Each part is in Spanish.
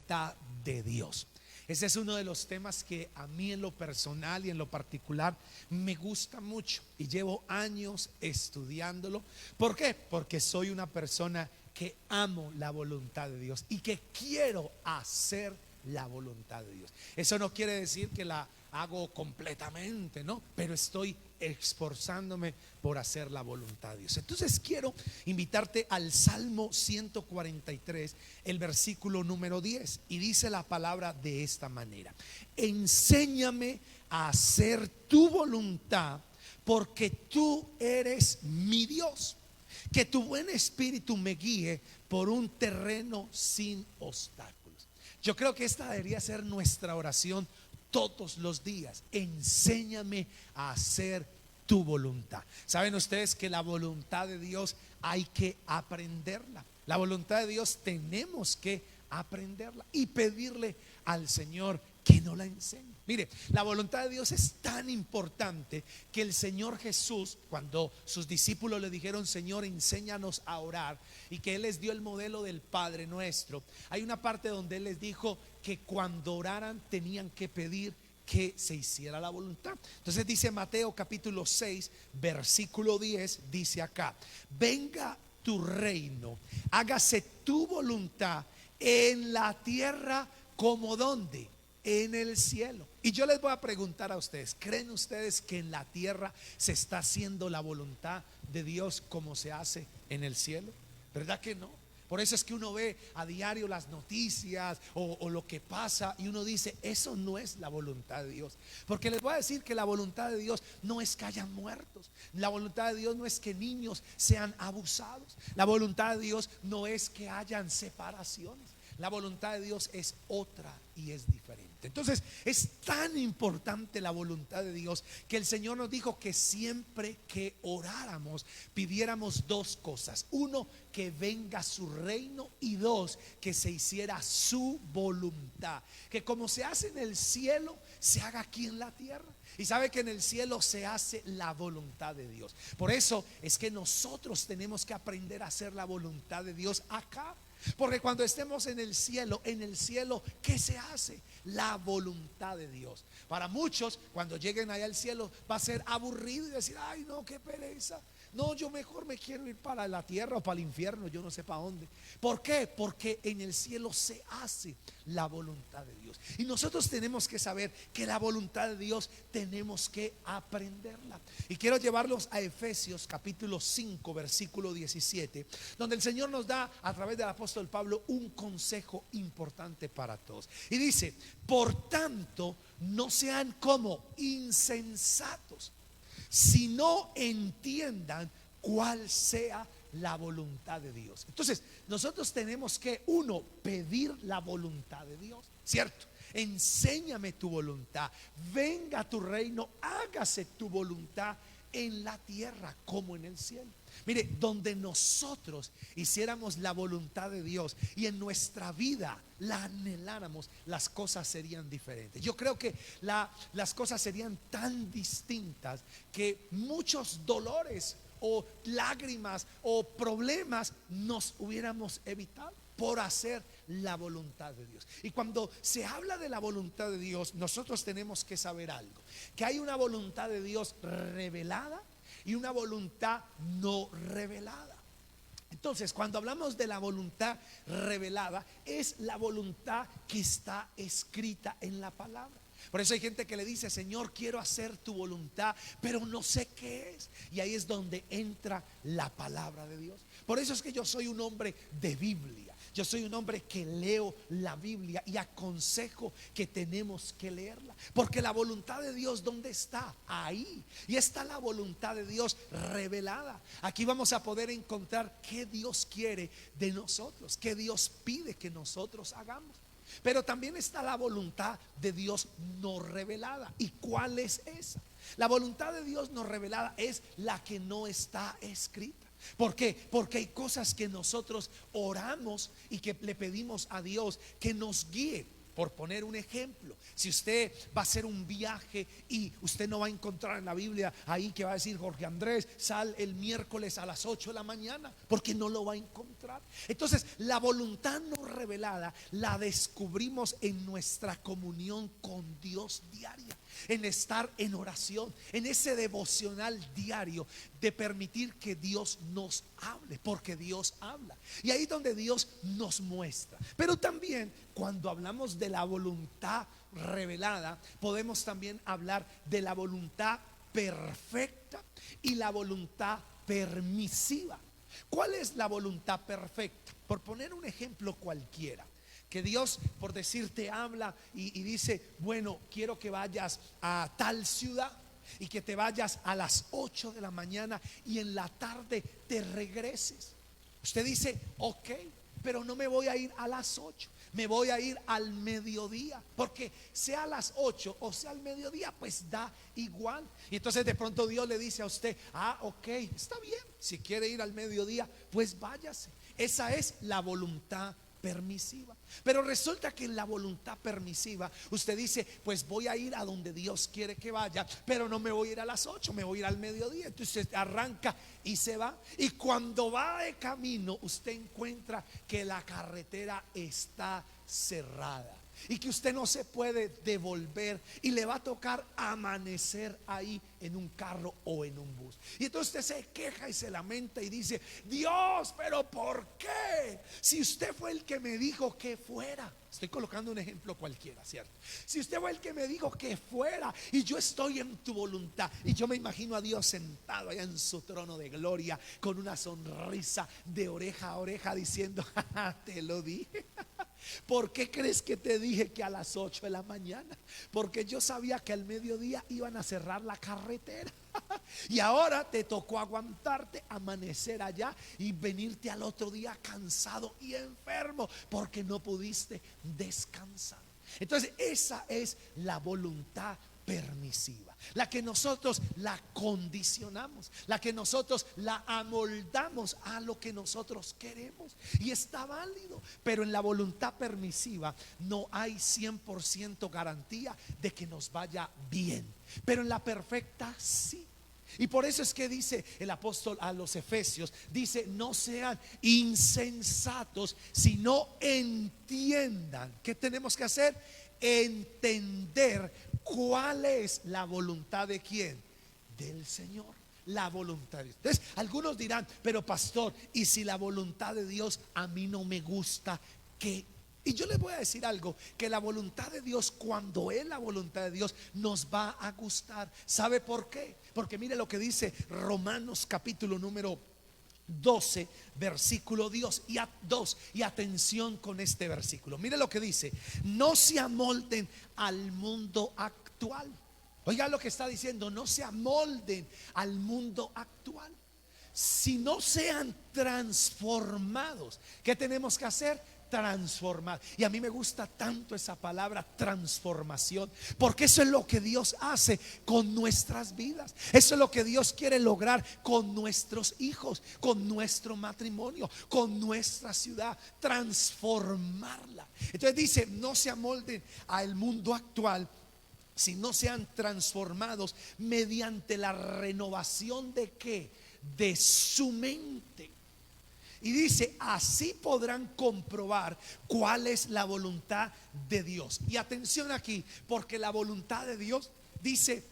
voluntad de Dios. Ese es uno de los temas que a mí en lo personal y en lo particular me gusta mucho y llevo años estudiándolo. ¿Por qué? Porque soy una persona que amo la voluntad de Dios y que quiero hacer la voluntad de Dios. Eso no quiere decir que la hago completamente, ¿no? Pero estoy esforzándome por hacer la voluntad de Dios. Entonces quiero invitarte al Salmo 143, el versículo número 10, y dice la palabra de esta manera: enséñame a hacer tu voluntad, porque tú eres mi Dios. Que tu buen espíritu me guíe por un terreno sin obstáculos. Yo creo que esta debería ser nuestra oración todos los días. Enséñame a hacer tu voluntad. Saben ustedes que la voluntad de Dios hay que aprenderla. La voluntad de Dios tenemos que aprenderla y pedirle al Señor que nos la enseñe. Mire, la voluntad de Dios es tan importante que el Señor Jesús, cuando sus discípulos le dijeron: Señor, enséñanos a orar, y que Él les dio el modelo del Padre Nuestro, hay una parte donde Él les dijo que cuando oraran tenían que pedir que se hiciera la voluntad. Entonces dice Mateo capítulo 6 versículo 10, dice acá: venga tu reino, hágase tu voluntad en la tierra como donde, en el cielo. Y yo les voy a preguntar a ustedes: ¿creen ustedes que en la tierra se está haciendo la voluntad de Dios como se hace en el cielo? ¿Verdad que no? Por eso es que uno ve a diario las noticias o lo que pasa y uno dice: eso no es la voluntad de Dios. Porque les voy a decir que la voluntad de Dios no es que hayan muertos. La voluntad de Dios no es que niños sean abusados. La voluntad de Dios no es que hayan separaciones. La voluntad de Dios es otra y es diferente. Entonces es tan importante la voluntad de Dios que el Señor nos dijo que siempre que oráramos pidiéramos dos cosas: uno, que venga su reino, y dos, que se hiciera su voluntad, que como se hace en el cielo se haga aquí en la tierra. Y sabe que en el cielo se hace la voluntad de Dios. Por eso es que nosotros tenemos que aprender a hacer la voluntad de Dios acá. Porque cuando estemos en el cielo, ¿qué se hace? La voluntad de Dios. Para muchos, cuando lleguen allá al cielo, va a ser aburrido y decir: ay no, qué pereza. No, yo mejor me quiero ir para la tierra o para el infierno, yo no sé para dónde. ¿Por qué? Porque en el cielo se hace la voluntad de Dios. Y nosotros tenemos que saber que la voluntad de Dios tenemos que aprenderla. Y quiero llevarlos a Efesios capítulo 5 versículo 17, donde el Señor nos da a través del apóstol Pablo un consejo importante para todos. Y dice: por tanto, no sean como insensatos, sino entiendan cuál sea la voluntad de Dios. Entonces nosotros tenemos que, uno, pedir la voluntad de Dios, ¿cierto? Enséñame tu voluntad, venga tu reino, hágase tu voluntad en la tierra como en el cielo. Mire, donde nosotros hiciéramos la voluntad de Dios y en nuestra vida la anheláramos, las cosas serían diferentes. Yo creo que las cosas serían tan distintas que muchos dolores o lágrimas o problemas nos hubiéramos evitado por hacer la voluntad de Dios. Y cuando se habla de la voluntad de Dios, nosotros tenemos que saber algo: que hay una voluntad de Dios revelada y una voluntad no revelada. Entonces, cuando hablamos de la voluntad revelada, es la voluntad que está escrita en la palabra. Por eso hay gente que le dice: Señor, quiero hacer tu voluntad, pero no sé qué es. Y ahí es donde entra la palabra de Dios. Por eso es que yo soy un hombre de Biblia. Yo soy un hombre que leo la Biblia y aconsejo que tenemos que leerla. Porque la voluntad de Dios, ¿dónde está? Ahí. Y está la voluntad de Dios revelada. Aquí vamos a poder encontrar qué Dios quiere de nosotros, qué Dios pide que nosotros hagamos. Pero también está la voluntad de Dios no revelada. ¿Y cuál es esa? La voluntad de Dios no revelada es la que no está escrita. ¿Por qué? Porque hay cosas que nosotros oramos y que le pedimos a Dios que nos guíe. Por poner un ejemplo, si usted va a hacer un viaje y usted no va a encontrar en la Biblia ahí que va a decir Jorge Andrés, sal el miércoles a las 8 de la mañana, porque no lo va a encontrar. Entonces, la voluntad no revelada la descubrimos en nuestra comunión con Dios diaria, en estar en oración, en ese devocional diario de permitir que Dios nos hable, porque Dios habla. Y ahí es donde Dios nos muestra. Pero también cuando hablamos de la voluntad revelada, podemos también hablar de la voluntad perfecta y la voluntad permisiva. ¿Cuál es la voluntad perfecta? Por poner un ejemplo cualquiera, que Dios, por decirte, habla y dice, bueno, quiero que vayas a tal ciudad y que te vayas a las 8 de la mañana y en la tarde te regreses. Usted dice, ok, pero no me voy a ir a las 8, me voy a ir al mediodía, porque sea a las 8 o sea al mediodía, pues da igual. Y entonces de pronto Dios le dice a usted, ok, está bien, si quiere ir al mediodía, pues váyase. Esa es la voluntad permisiva. Pero resulta que en la voluntad permisiva usted dice, pues voy a ir a donde Dios quiere que vaya, pero no me voy a ir a las 8, me voy a ir al mediodía. Entonces arranca y se va, y cuando va de camino usted encuentra que la carretera está cerrada y que usted no se puede devolver y le va a tocar amanecer ahí en un carro o en un bus. Y entonces usted se queja y se lamenta y dice, Dios, pero ¿por qué? Si usted fue el que me dijo que fuera. Estoy colocando un ejemplo cualquiera, ¿cierto? Si usted fue el que me dijo que fuera y yo estoy en tu voluntad, y yo me imagino a Dios sentado allá en su trono de gloria con una sonrisa de oreja a oreja diciendo, te lo dije. ¿Por qué crees que te dije que a las 8 de la mañana? Porque yo sabía que al mediodía iban a cerrar la carretera. Y ahora te tocó aguantarte, amanecer allá y venirte al otro día cansado y enfermo porque no pudiste descansar. Entonces esa es la voluntad permisiva, la que nosotros la condicionamos, la que nosotros la amoldamos a lo que nosotros queremos, y está válido. Pero en la voluntad permisiva no hay 100% garantía de que nos vaya bien, pero en la perfecta sí. Y por eso es que dice el apóstol a los Efesios, dice, no sean insensatos, sino entiendan. ¿Qué tenemos que hacer? Entender cuál es la voluntad de quién, del Señor, la voluntad de Dios. Entonces algunos dirán, pero pastor, ¿y si la voluntad de Dios a mí no me gusta, qué? Y yo les voy a decir algo, que la voluntad de Dios, cuando es la voluntad de Dios, nos va a gustar. ¿Sabe por qué? Porque mire lo que dice Romanos capítulo número 12, versículo 2, y atención con este versículo. Mire lo que dice, no se amolden al mundo actual. Oiga lo que está diciendo, no se amolden al mundo actual, sino sean transformados. ¿Qué tenemos que hacer? Transformar. Y a mí me gusta tanto esa palabra transformación, porque eso es lo que Dios hace con nuestras vidas. Eso es lo que Dios quiere lograr con nuestros hijos, con nuestro matrimonio, con nuestra ciudad, transformarla. Entonces dice, no se amolden al mundo actual, sino sean transformados mediante la renovación de ¿qué? De su mente. Y dice, así podrán comprobar cuál es la voluntad de Dios. Y atención aquí, porque la voluntad de Dios dice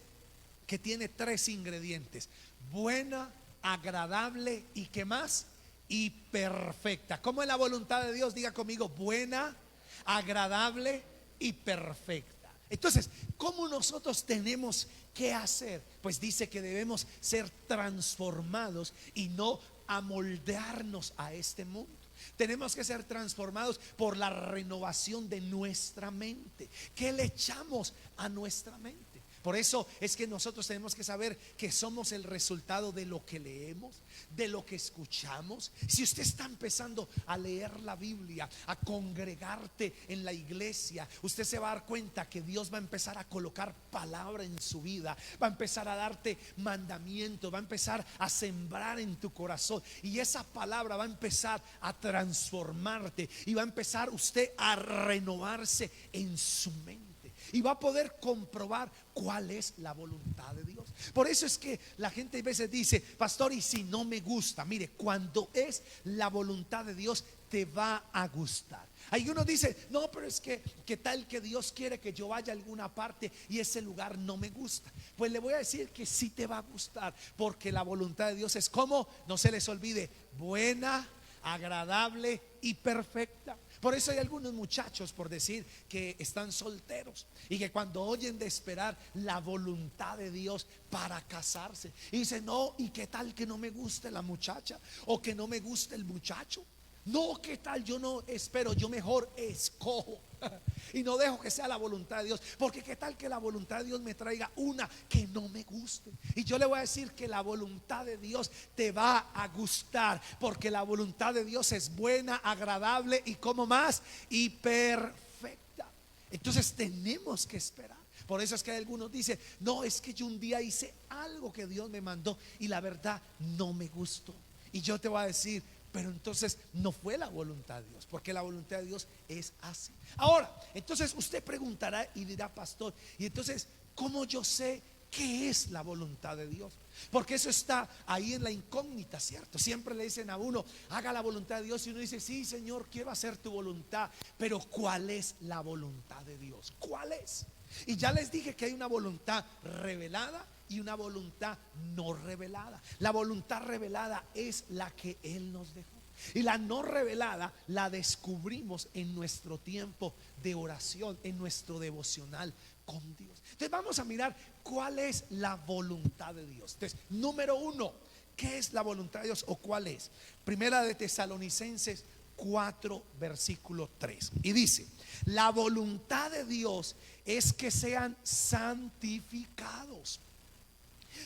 que tiene 3 ingredientes: buena, agradable y ¿qué más? Y perfecta. ¿Cómo es la voluntad de Dios? Diga conmigo, buena, agradable y perfecta. Entonces, ¿cómo nosotros tenemos que hacer? Pues dice que debemos ser transformados y no amoldearnos a este mundo. Tenemos que ser transformados por la renovación de nuestra mente. ¿Qué le echamos a nuestra mente? Por eso es que nosotros tenemos que saber que somos el resultado de lo que leemos, de lo que escuchamos. Si usted está empezando a leer la Biblia, a congregarte en la iglesia, usted se va a dar cuenta que Dios va a empezar a colocar palabra en su vida, va a empezar a darte mandamientos, va a empezar a sembrar en tu corazón, y esa palabra va a empezar a transformarte, y va a empezar usted a renovarse en su mente, y va a poder comprobar cuál es la voluntad de Dios. Por eso es que la gente a veces dice: pastor, y si no me gusta. Mire, cuando es la voluntad de Dios, te va a gustar. Hay uno dice: no, pero es que ¿qué tal que Dios quiere que yo vaya a alguna parte y ese lugar no me gusta? Pues le voy a decir que sí te va a gustar, porque la voluntad de Dios es, como no se les olvide, buena, agradable y perfecta. Por eso hay algunos muchachos, por decir, que están solteros y que cuando oyen de esperar la voluntad de Dios para casarse, y dicen: no, ¿y qué tal que no me guste la muchacha o que no me guste el muchacho? No, ¿qué tal? Yo no espero, yo mejor escojo y no dejo que sea la voluntad de Dios, porque qué tal que la voluntad de Dios me traiga una que no me guste. Y yo le voy a decir que la voluntad de Dios te va a gustar, porque la voluntad de Dios es buena, agradable y como más, y perfecta. Entonces tenemos que esperar. Por eso es que algunos dicen: no, es que yo un día hice algo que Dios me mandó y la verdad no me gustó. Y yo te voy a decir: pero entonces no fue la voluntad de Dios, porque la voluntad de Dios es así. Ahora, entonces usted preguntará y dirá: pastor, y entonces, ¿cómo yo sé qué es la voluntad de Dios? Porque eso está ahí en la incógnita, ¿cierto? Siempre le dicen a uno: haga la voluntad de Dios, y uno dice: sí, Señor, quiero hacer tu voluntad. Pero ¿cuál es la voluntad de Dios? ¿Cuál es? Y ya les dije que hay una voluntad revelada y una voluntad no revelada. La voluntad revelada es la que Él nos dejó, y la no revelada la descubrimos en nuestro tiempo de oración, en nuestro devocional con Dios. Entonces vamos a mirar cuál es la voluntad de Dios. Entonces, número uno, ¿qué es la voluntad de Dios o cuál es? Primera de Tesalonicenses 4, versículo 3, y dice: la voluntad de Dios es que sean santificados,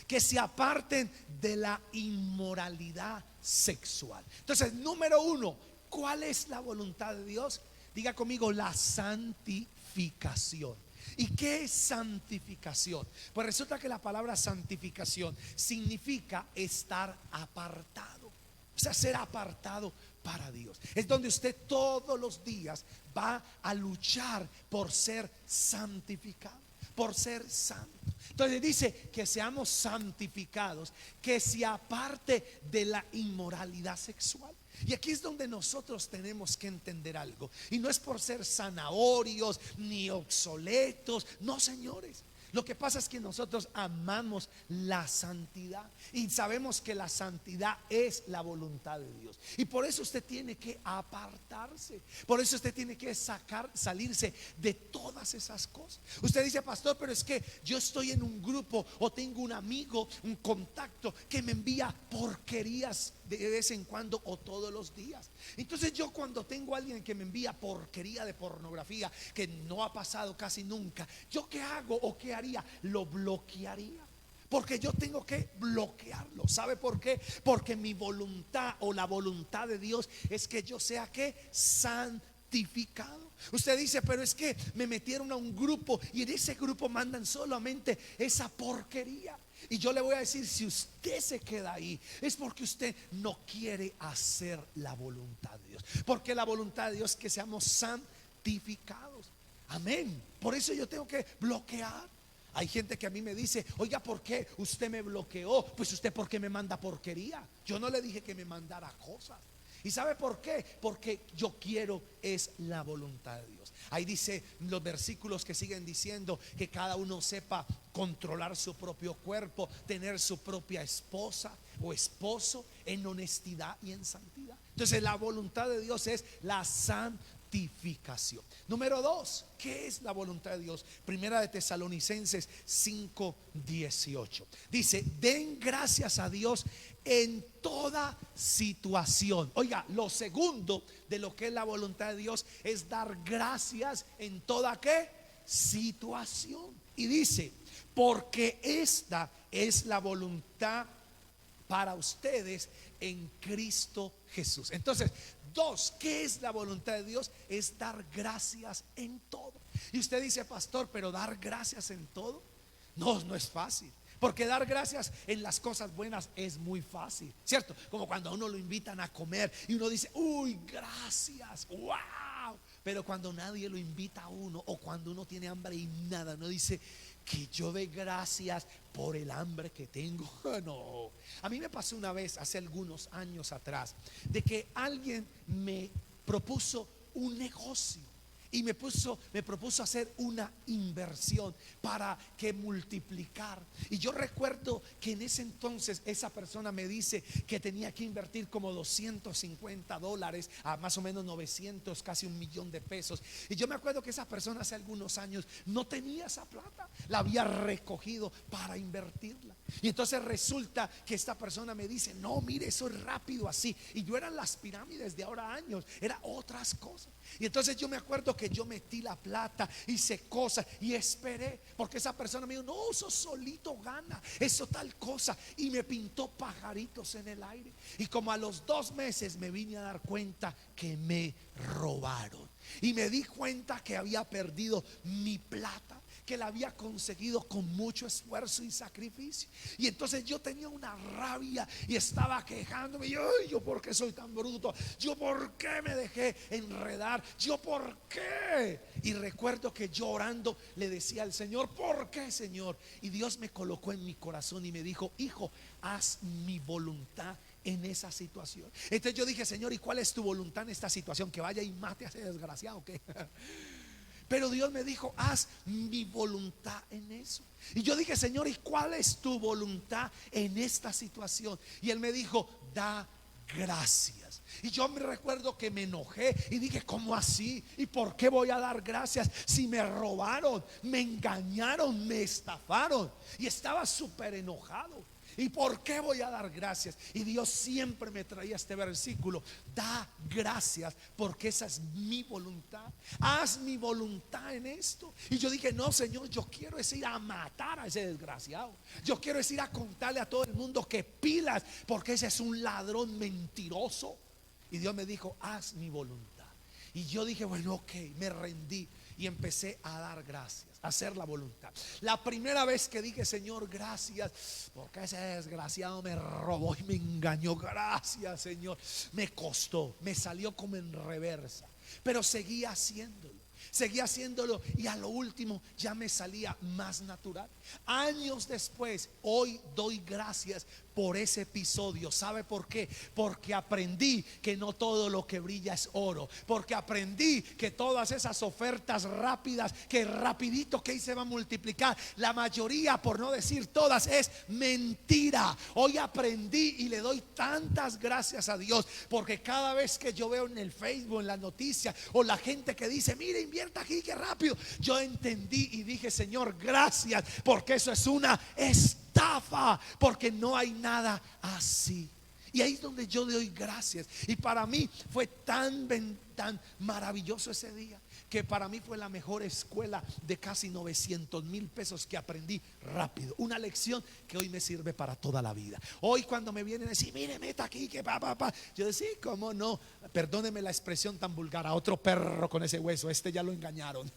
que se aparten de la inmoralidad sexual. Entonces, número uno, ¿cuál es la voluntad de Dios? Diga conmigo: la santificación. ¿Y qué es santificación? Pues resulta que la palabra santificación significa estar apartado, o sea, ser apartado para Dios. Es donde usted todos los días va a luchar por ser santificado, por ser santo. Entonces dice que seamos santificados, que se aparte de la inmoralidad sexual. Y aquí es donde nosotros tenemos que entender algo. Y no es por ser zanahorios ni obsoletos, no, señores. Lo que pasa es que nosotros amamos la santidad y sabemos que la santidad es la voluntad de Dios. Y por eso usted tiene que apartarse. Por eso usted tiene que salirse de todas esas cosas. Usted dice: pastor, pero es que yo estoy en un grupo o tengo un amigo, un contacto que me envía porquerías de vez en cuando o todos los días. Entonces yo, cuando tengo a alguien que me envía porquería de pornografía que no ha pasado casi nunca, ¿yo qué hago o qué haría? Lo bloquearía, porque yo tengo que bloquearlo. ¿Sabe por qué? Porque mi voluntad o la voluntad de Dios es que yo sea que santificado. Usted dice: pero es que me metieron a un grupo y en ese grupo mandan solamente esa porquería. Y yo le voy a decir: si usted se queda ahí, es porque usted no quiere hacer la voluntad de Dios, porque la voluntad de Dios es que seamos santificados. Amén. Por eso yo tengo que bloquear. Hay gente que a mí me dice: oiga, ¿por qué usted me bloqueó? Pues usted, ¿por qué me manda porquería? Yo no le dije que me mandara cosas. ¿Y sabe por qué? Porque yo quiero es la voluntad de Dios. Ahí dice los versículos que siguen diciendo que cada uno sepa controlar su propio cuerpo, tener su propia esposa o esposo en honestidad y en santidad. Entonces, la voluntad de Dios es la santificación. Número dos, ¿qué es la voluntad de Dios? Primera de Tesalonicenses 5:18 dice: den gracias a Dios en toda situación. Oiga, lo segundo de lo que es la voluntad de Dios es dar gracias en toda ¿qué? Situación. Y dice, porque esta es la voluntad para ustedes en Cristo Jesús. Entonces, dos, ¿qué es la voluntad de Dios? Es dar gracias en todo. Y usted dice, pastor, pero dar gracias en todo, no, no es fácil. Porque dar gracias en las cosas buenas es muy fácil, ¿cierto? Como cuando a uno lo invitan a comer y uno dice, uy, gracias, wow. Pero cuando nadie lo invita a uno, o cuando uno tiene hambre y nada, uno dice, que yo dé gracias por el hambre que tengo. No, a mí me pasó una vez, hace algunos años atrás, de que alguien me propuso un negocio y me propuso hacer una inversión para que multiplicar. Y yo recuerdo que en ese entonces esa persona me dice que tenía que invertir como $250 a más o menos 900, casi $1,000,000. Y yo me acuerdo que esa persona hace algunos años no tenía esa plata, la había recogido para invertirla. Y entonces resulta que esta persona me dice, no, mire, eso es rápido así. Y yo eran las pirámides de ahora años, era otras cosas. Y entonces yo me acuerdo que yo metí la plata, hice cosas y esperé, porque esa persona me dijo, no, eso solito gana, eso tal cosa. Y me pintó pajaritos en el aire. Y como a los 2 meses me vine a dar cuenta que me robaron. Y me di cuenta que había perdido mi plata, que la había conseguido con mucho esfuerzo y sacrificio. Y entonces yo tenía una rabia y estaba quejándome. Yo ¿por qué soy tan bruto? Yo ¿por qué me dejé enredar? Yo ¿por qué? Y recuerdo que yo orando le decía al Señor, ¿por qué, Señor? Y Dios me colocó en mi corazón y me dijo, hijo, haz mi voluntad en esa situación. Entonces yo dije, Señor, ¿y cuál es tu voluntad en esta situación? Que vaya y mate a ese desgraciado, ¿qué? Pero Dios me dijo, haz mi voluntad en eso. Y yo dije, Señor, ¿y cuál es tu voluntad en esta situación? Y Él me dijo, da gracias. Y yo me recuerdo que me enojé y dije, ¿cómo así? ¿Y por qué voy a dar gracias si me robaron, me engañaron, me estafaron? Y estaba súper enojado. ¿Y por qué voy a dar gracias? Y Dios siempre me traía este versículo, da gracias porque esa es mi voluntad. Haz mi voluntad en esto. Y yo dije, no, Señor, yo quiero es ir a matar a ese desgraciado. Yo quiero es ir a contarle a todo el mundo que pilas, porque ese es un ladrón mentiroso. Y Dios me dijo, haz mi voluntad. Y yo dije, bueno, ok, me rendí y empecé a dar gracias, a hacer la voluntad. La primera vez que dije, Señor, gracias, porque ese desgraciado me robó y me engañó, gracias, Señor, me costó, me salió como en reversa, pero seguía haciéndolo y a lo último ya me salía más natural. Años después, hoy doy gracias por ese episodio. ¿Sabe por qué? Porque aprendí que no todo lo que brilla es oro. Porque aprendí que todas esas ofertas rápidas, que rapidito que ahí se va a multiplicar, la mayoría, por no decir todas, es mentira. Hoy aprendí y le doy tantas gracias a Dios, porque cada vez que yo veo en el Facebook, en las noticias, o la gente que dice, mire, invierta aquí, que rápido, yo entendí y dije, Señor, gracias, porque eso es una estafa, porque no hay nada así. Y ahí es donde yo doy gracias. Y para mí fue tan maravilloso ese día, que para mí fue la mejor escuela de casi $900,000 que aprendí rápido. Una lección que hoy me sirve para toda la vida. Hoy cuando me vienen a decir, mire, meta aquí, que pa, yo decía, sí, cómo no, perdóneme la expresión tan vulgar, a otro perro con ese hueso, este ya lo engañaron.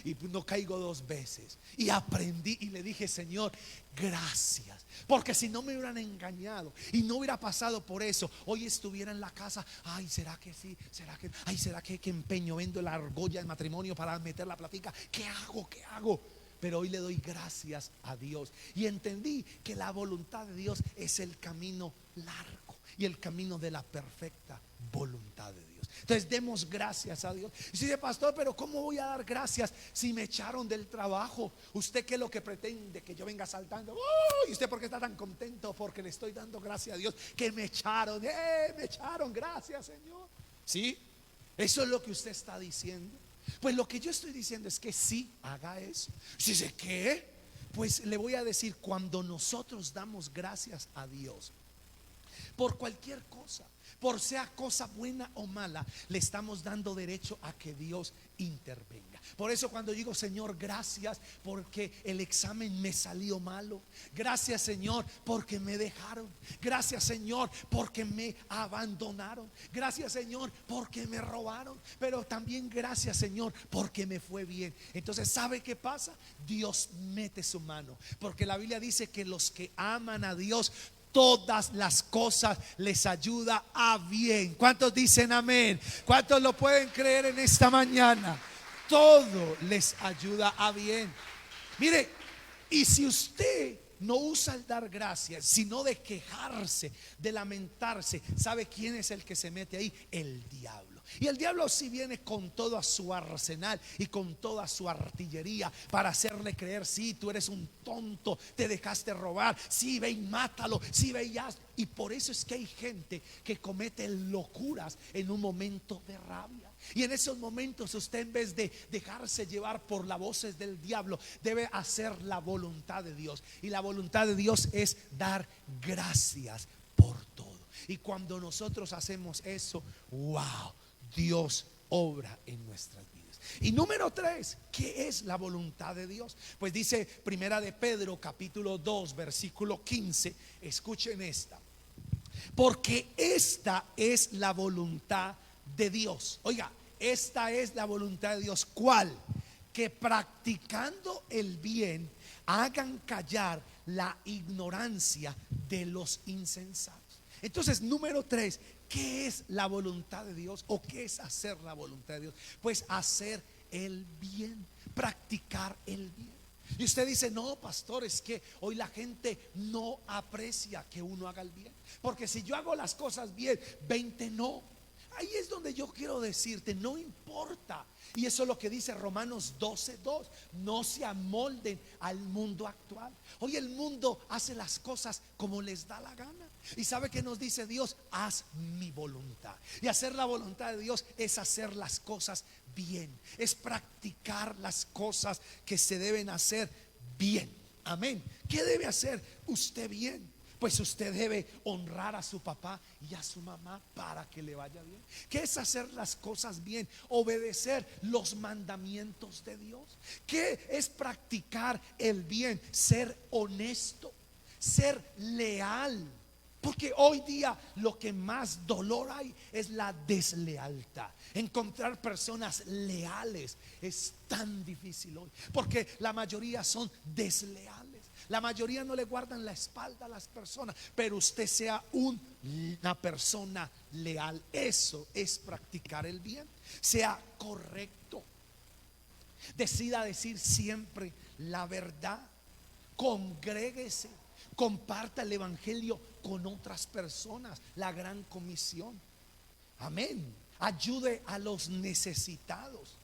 Y no caigo 2 veces. Y aprendí y le dije, Señor, gracias, porque si no me hubieran engañado y no hubiera pasado por eso, hoy estuviera en la casa, ay, ¿será que sí? ¿Será que? Ay, ¿será que empeño? Vendo la argolla de matrimonio para meter la platica. ¿Qué hago? ¿Qué hago? Pero hoy le doy gracias a Dios y entendí que la voluntad de Dios es el camino largo y el camino de la perfecta voluntad de Dios. Entonces demos gracias a Dios. Y si dice, pastor, pero ¿cómo voy a dar gracias si me echaron del trabajo? ¿Usted qué es lo que pretende? Que yo venga saltando. ¿Y usted por qué está tan contento? Porque le estoy dando gracias a Dios que me echaron. Me echaron, gracias, Señor. ¿Sí? Eso es lo que usted está diciendo. Pues lo que yo estoy diciendo es que sí, haga eso. Si dice, ¿qué? Pues le voy a decir, cuando nosotros damos gracias a Dios, Por cualquier cosa, por sea cosa buena o mala, le estamos dando derecho a que Dios intervenga. Por eso cuando digo, Señor, gracias porque el examen me salió malo. Gracias, Señor, porque me dejaron. Gracias, Señor, porque me abandonaron. Gracias, Señor, porque me robaron. Pero también gracias, Señor, porque me fue bien. Entonces, ¿sabe qué pasa? Dios mete su mano, porque la Biblia dice que los que aman a Dios, todas las cosas les ayuda a bien. ¿Cuántos dicen amén? ¿Cuántos lo pueden creer en esta mañana? Todo les ayuda a bien. Mire, y si usted no usa el dar gracias, sino de quejarse, de lamentarse, ¿sabe quién es el que se mete ahí? El diablo. Y el diablo sí viene con todo a su arsenal y con toda su artillería para hacerle creer: sí, tú eres un tonto, te dejaste robar, sí, ve y mátalo, sí, ve y haz. Y por eso es que hay gente que comete locuras en un momento de rabia. Y en esos momentos usted, en vez de dejarse llevar por las voces del diablo, debe hacer la voluntad de Dios. Y la voluntad de Dios es dar gracias por todo. Y cuando nosotros hacemos eso, wow, Dios obra en nuestras vidas. Y número 3, ¿qué es la voluntad de Dios? Pues dice Primera de Pedro capítulo 2 versículo 15. Escuchen esta: porque esta es la voluntad de Dios. Oiga, esta es la voluntad de Dios. ¿Cuál? Que practicando el bien hagan callar la ignorancia de los insensatos. Entonces, número 3, ¿qué es la voluntad de Dios? ¿O qué es hacer la voluntad de Dios? Pues hacer el bien, practicar el bien. Y usted dice: no, pastor, es que hoy la gente no aprecia que uno haga el bien, porque si yo hago las cosas bien, 20 no. Ahí es donde yo quiero decirte: no importa. Y eso es lo que dice Romanos 12:2. No se amolden al mundo actual. Hoy el mundo hace las cosas como les da la gana. Y ¿sabe qué nos dice Dios? Haz mi voluntad. Y hacer la voluntad de Dios es hacer las cosas bien, es practicar las cosas que se deben hacer bien. Amén. ¿Qué debe hacer usted bien? Pues usted debe honrar a su papá y a su mamá para que le vaya bien. ¿Qué es hacer las cosas bien? Obedecer los mandamientos de Dios. ¿Qué es practicar el bien? Ser honesto, ser leal. Porque hoy día lo que más dolor hay es la deslealtad. Encontrar personas leales es tan difícil hoy, porque la mayoría son desleales. La mayoría no le guardan la espalda a las personas, pero usted sea una persona leal. Eso es practicar el bien. Sea correcto. Decida decir siempre la verdad. Congréguese. Comparta el evangelio con otras personas. La gran comisión. Amén. Ayude a los necesitados.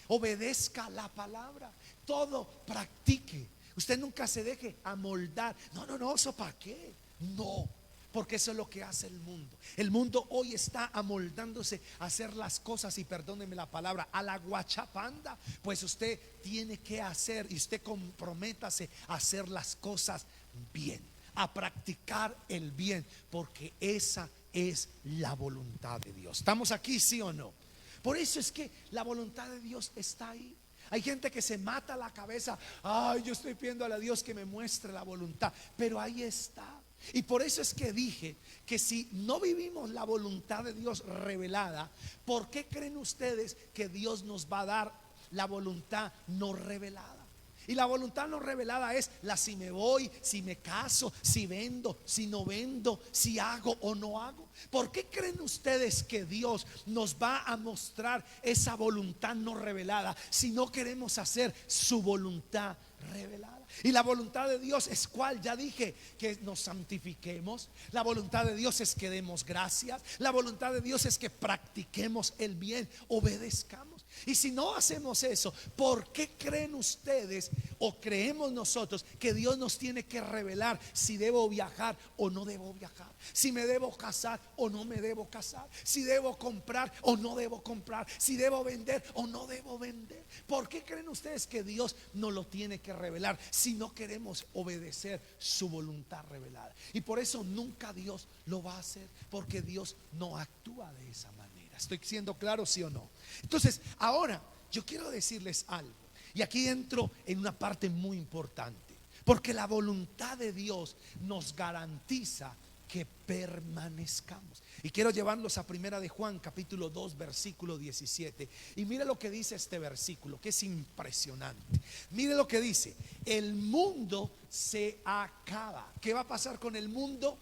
Obedezca la palabra. Todo practique. Usted nunca se deje amoldar. No, ¿eso para qué? No, porque eso es lo que hace el mundo. El mundo hoy está amoldándose a hacer las cosas, y perdóneme la palabra, a la guachapanda. Pues usted tiene que hacer, y usted comprométase a hacer las cosas bien, a practicar el bien, porque esa es la voluntad de Dios. ¿Estamos aquí, sí o no? Por eso es que la voluntad de Dios está ahí. Hay gente que se mata la cabeza: ay, yo estoy pidiendo a Dios que me muestre la voluntad. Pero ahí está. Y por eso es que dije que si no vivimos la voluntad de Dios revelada, ¿por qué creen ustedes que Dios nos va a dar la voluntad no revelada? Y la voluntad no revelada es la si me voy, si me caso, si vendo, si no vendo, si hago o no hago. ¿Por qué creen ustedes que Dios nos va a mostrar esa voluntad no revelada si no queremos hacer su voluntad revelada? Y la voluntad de Dios es cuál, ya dije, que nos santifiquemos. La voluntad de Dios es que demos gracias. La voluntad de Dios es que practiquemos el bien, obedezcamos. Y si no hacemos eso, ¿por qué creen ustedes o creemos nosotros que Dios nos tiene que revelar si debo viajar o no debo viajar, si me debo casar o no me debo casar, si debo comprar o no debo comprar, si debo vender o no debo vender. ¿Por qué creen ustedes que Dios nos lo tiene que revelar si no queremos obedecer su voluntad revelada? Y por eso nunca Dios lo va a hacer, porque Dios no actúa de esa manera. ¿Estoy siendo claro, sí o no? Entonces, ahora yo quiero decirles algo, y aquí entro en una parte muy importante, porque la voluntad de Dios nos garantiza que permanezcamos. Y quiero llevarlos a Primera de Juan, capítulo 2, versículo 17. Y mire lo que dice este versículo, que es impresionante. Mire lo que dice: el mundo se acaba. ¿Qué va a pasar con el mundo?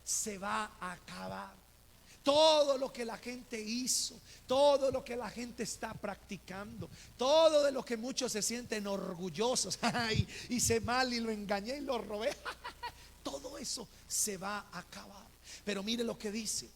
Se va a acabar. Todo lo que la gente hizo, todo lo que la gente está practicando, todo de lo que muchos se sienten orgullosos, ay, hice mal y lo engañé y lo robé, todo eso se va a acabar. Pero mire lo que dice: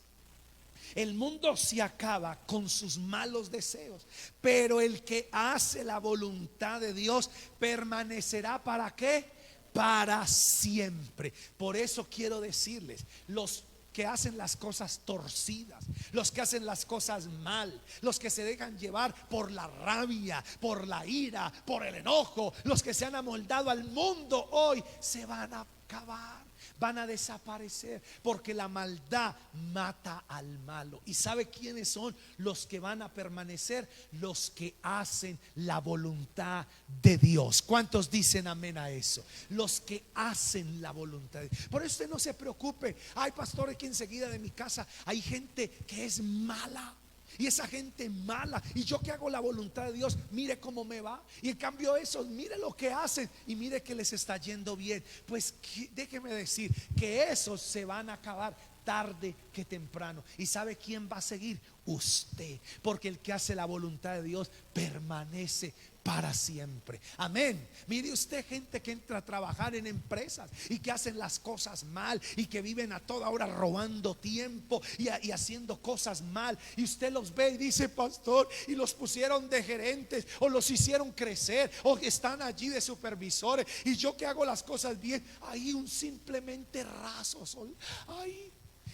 el mundo se acaba con sus malos deseos, pero el que hace la voluntad de Dios permanecerá. ¿Para qué? Para siempre. Por eso quiero decirles, los que hacen las cosas torcidas, los que hacen las cosas mal, los que se dejan llevar por la rabia, por la ira, por el enojo, los que se han amoldado al mundo, hoy se van a acabar, van a desaparecer, porque la maldad mata al malo. ¿Y sabe quiénes son los que van a permanecer? Los que hacen la voluntad de Dios. ¿Cuántos dicen amén a eso? Los que hacen la voluntad de Dios. Por eso usted no se preocupe. Ay, pastor, aquí enseguida de mi casa hay gente que es mala. Y esa gente mala, y yo que hago la voluntad de Dios, mire cómo me va. Y en cambio esos, mire lo que hacen y mire que les está yendo bien. Pues déjeme decir que esos se van a acabar tarde que temprano. ¿Y sabe quién va a seguir? Usted, porque el que hace la voluntad de Dios permanece para siempre. Amén. Mire usted, gente que entra a trabajar en empresas y que hacen las cosas mal y que viven a toda hora robando tiempo y haciendo cosas mal, y usted los ve y dice: pastor, y los pusieron de gerentes o los hicieron crecer o están allí de supervisores, y yo que hago las cosas bien, ahí un simplemente raso sol. Ay,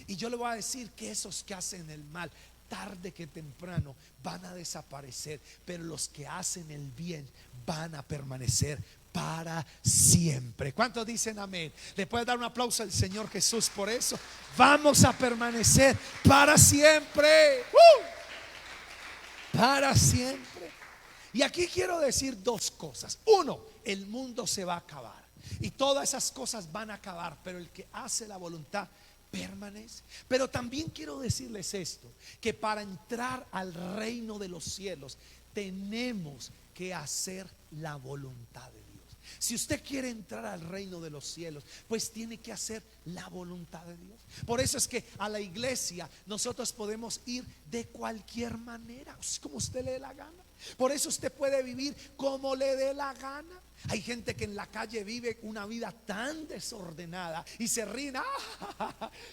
y yo le voy a decir que esos que hacen el mal, tarde que temprano van a desaparecer, pero los que hacen el bien van a permanecer para siempre. ¿Cuántos dicen amén? ¿Le puede dar un aplauso al Señor Jesús por eso? Vamos a permanecer para siempre. Para siempre. Y aquí quiero decir dos cosas. Uno, el mundo se va a acabar y todas esas cosas van a acabar, pero el que hace la voluntad permanece. Pero también quiero decirles esto, que para entrar al reino de los cielos tenemos que hacer la voluntad de Dios. Si usted quiere entrar al reino de los cielos, pues tiene que hacer la voluntad de Dios. Por eso es que a la iglesia nosotros podemos ir de cualquier manera, como usted le dé la gana. Por eso usted puede vivir como le dé la gana. Hay gente que en la calle vive una vida tan desordenada y se ríen.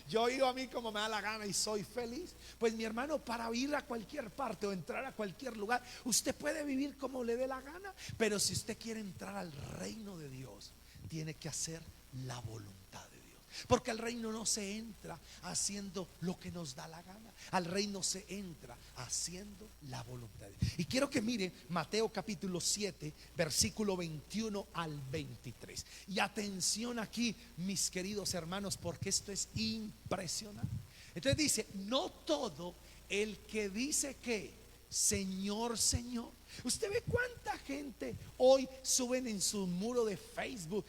Yo he ido a mí como me da la gana y soy feliz. Pues mi hermano, para ir a cualquier parte o entrar a cualquier lugar, usted puede vivir como le dé la gana. Pero si usted quiere entrar al reino de Dios, tiene que hacer la voluntad de Dios. Porque al reino no se entra haciendo lo que nos da la gana. Al reino se entra haciendo la voluntad de Dios. Y quiero que mire Mateo capítulo 7, versículo 21 al 23. Y atención aquí, mis queridos hermanos, porque esto es impresionante. Entonces dice: no todo el que dice que Señor, Señor. Usted ve cuánta gente hoy suben en su muro de Facebook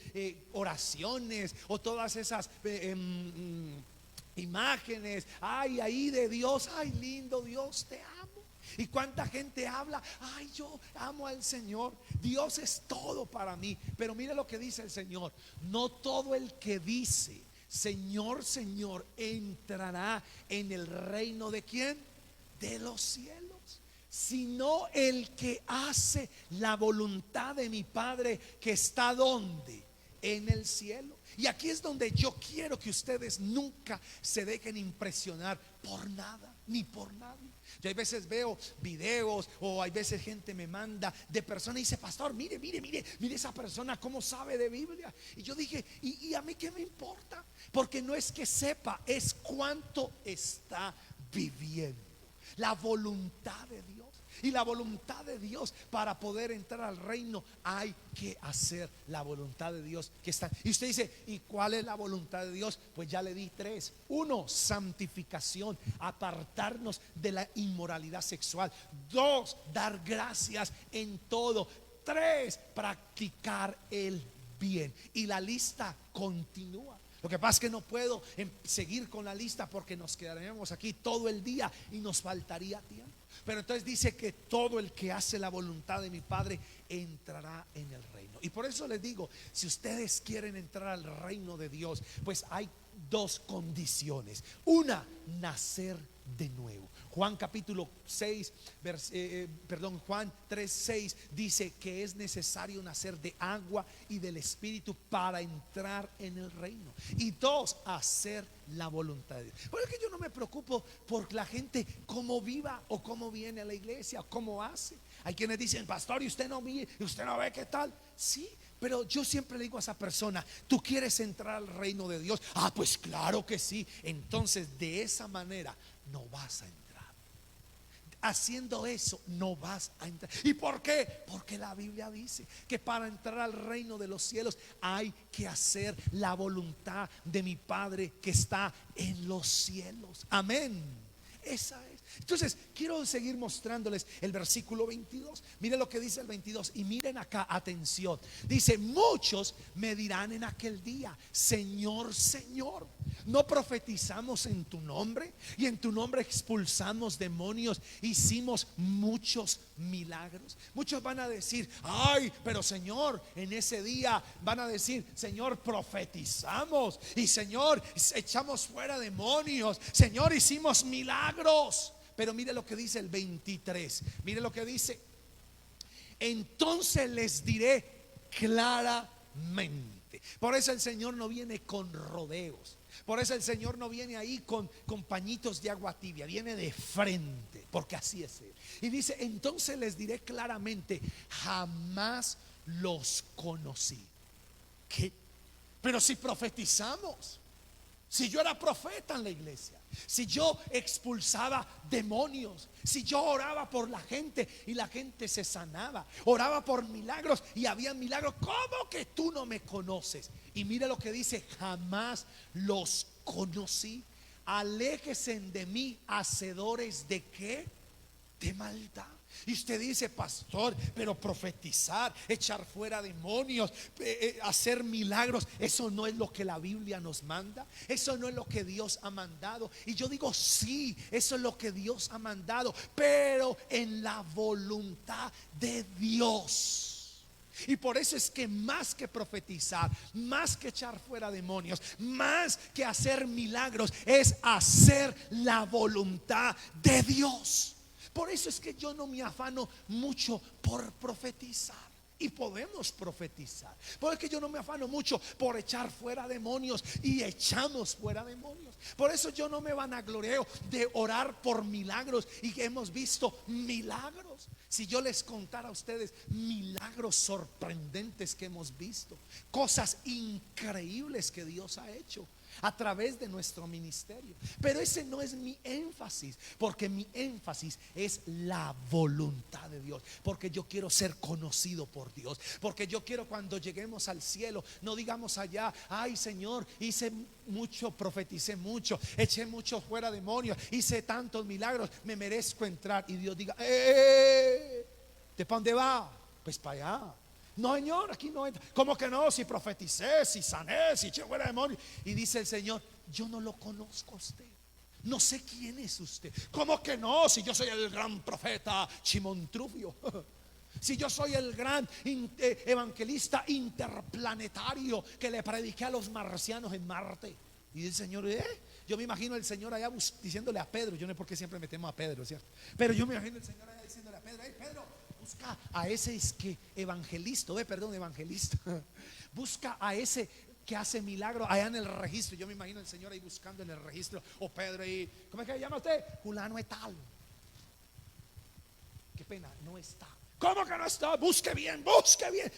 oraciones o todas esas imágenes, ay, ahí de Dios, ay, lindo Dios, te amo. Y cuánta gente habla: ay, yo amo al Señor, Dios es todo para mí. Pero mire lo que dice el Señor: no todo el que dice Señor, Señor entrará en el reino de ¿quién? De los cielos, sino el que hace la voluntad de mi Padre que está ¿dónde? En el cielo. Y aquí es donde yo quiero que ustedes nunca se dejen impresionar por nada. ni por nadie. Yo hay veces veo videos o hay veces gente me manda de personas y dice: pastor, mire esa persona cómo sabe de Biblia. Y yo dije: ¿y a mí qué me importa? Porque no es que sepa, es cuánto está viviendo la voluntad de Dios. Y la voluntad de Dios, para poder entrar al reino, hay que hacer la voluntad de Dios que está. Y usted dice: ¿y cuál es la voluntad de Dios? Pues ya le di tres. Uno, santificación, apartarnos de la inmoralidad sexual. Dos, dar gracias en todo. Tres, practicar el bien. Y la lista continúa. Lo que pasa es que no puedo seguir con la lista porque nos quedaríamos aquí todo el día y nos faltaría tiempo. Pero entonces dice que todo el que hace la voluntad de mi Padre entrará en el reino. Y por eso les digo, si ustedes quieren entrar al reino de Dios, pues hay dos condiciones. Una, nacer de nuevo. Juan capítulo 6, Juan 3:6 dice que es necesario nacer de agua y del Espíritu para entrar en el reino. Y dos, hacer la voluntad de Dios. Por eso es que yo no me preocupo por la gente cómo viva o cómo viene a la iglesia o cómo hace. Hay quienes dicen: pastor, ¿y usted no ve qué tal? Sí, pero yo siempre le digo a esa persona: ¿tú quieres entrar al reino de Dios? Ah, pues claro que sí. Entonces de esa manera no vas a entrar. Haciendo eso no vas a entrar. ¿Y por qué? Porque la Biblia dice que para entrar al reino de los cielos hay que hacer la voluntad de mi Padre que está en los cielos. Amén. Esa es. Entonces quiero seguir mostrándoles el versículo 22. Miren lo que dice el 22. Y miren acá, atención. Dice: muchos me dirán en aquel día: Señor, Señor, ¿no profetizamos en tu nombre? Y en tu nombre expulsamos demonios, hicimos muchos milagros. Muchos van a decir: ay, pero Señor, en ese día van a decir: Señor, profetizamos, y Señor, echamos fuera demonios, Señor, hicimos milagros. Pero mire lo que dice el 23. Mire lo que dice: entonces les diré claramente. Por eso el Señor no viene con rodeos. Por eso el Señor no viene ahí con pañitos de agua tibia. Viene de frente, porque así es Él. Y dice: entonces les diré claramente: jamás los conocí. ¿Qué? Pero si profetizamos, si yo era profeta en la iglesia, si yo expulsaba demonios, si yo oraba por la gente y la gente se sanaba, oraba por milagros y había milagros, ¿cómo que tú no me conoces? Y mire lo que dice: jamás los conocí. Aléjense de mí, hacedores de ¿qué? De maldad. Y usted dice: pastor, pero profetizar, echar fuera demonios, hacer milagros, eso no es lo que la Biblia nos manda. Eso no es lo que Dios ha mandado. Y yo digo: sí, eso es lo que Dios ha mandado, pero en la voluntad de Dios. Y por eso es que más que profetizar, más que echar fuera demonios, más que hacer milagros, es hacer la voluntad de Dios. Por eso es que yo no me afano mucho por profetizar. Y podemos profetizar. Por eso es que yo no me afano mucho por echar fuera demonios. Y echamos fuera demonios. Por eso yo no me vanagloreo de orar por milagros. Y que hemos visto milagros. Si yo les contara a ustedes milagros sorprendentes que hemos visto, cosas increíbles que Dios ha hecho a través de nuestro ministerio. Pero ese no es mi énfasis, porque mi énfasis es la voluntad de Dios. Porque yo quiero ser conocido por Dios. Porque yo quiero, cuando lleguemos al cielo, no digamos allá: ay, Señor, hice mucho, profeticé mucho, eché mucho fuera demonios, hice tantos milagros, me merezco entrar. Y Dios diga: ¿de para dónde va? Pues para allá. No, Señor, aquí no entra. ¿Cómo que no? Si profeticé, si sané, si eché fuera demonios. Y dice el Señor: yo no lo conozco a usted. No sé quién es usted. ¿Cómo que no? Si yo soy el gran profeta Shimon Trufio. Si yo soy el gran evangelista interplanetario que le prediqué a los marcianos en Marte. Y dice el Señor: yo me imagino el Señor allá diciéndole a Pedro. Yo no sé por qué siempre metemos a Pedro, ¿cierto? Pero yo me imagino el Señor allá diciéndole a Pedro: Pedro, busca a ese evangelista. Evangelista. Busca a ese que hace milagros allá en el registro. Yo me imagino el Señor ahí buscando en el registro, o Pedro ahí, ¿cómo es que se llama usted? Fulano es tal. Qué pena, no está. ¿Cómo que no está? Busque bien,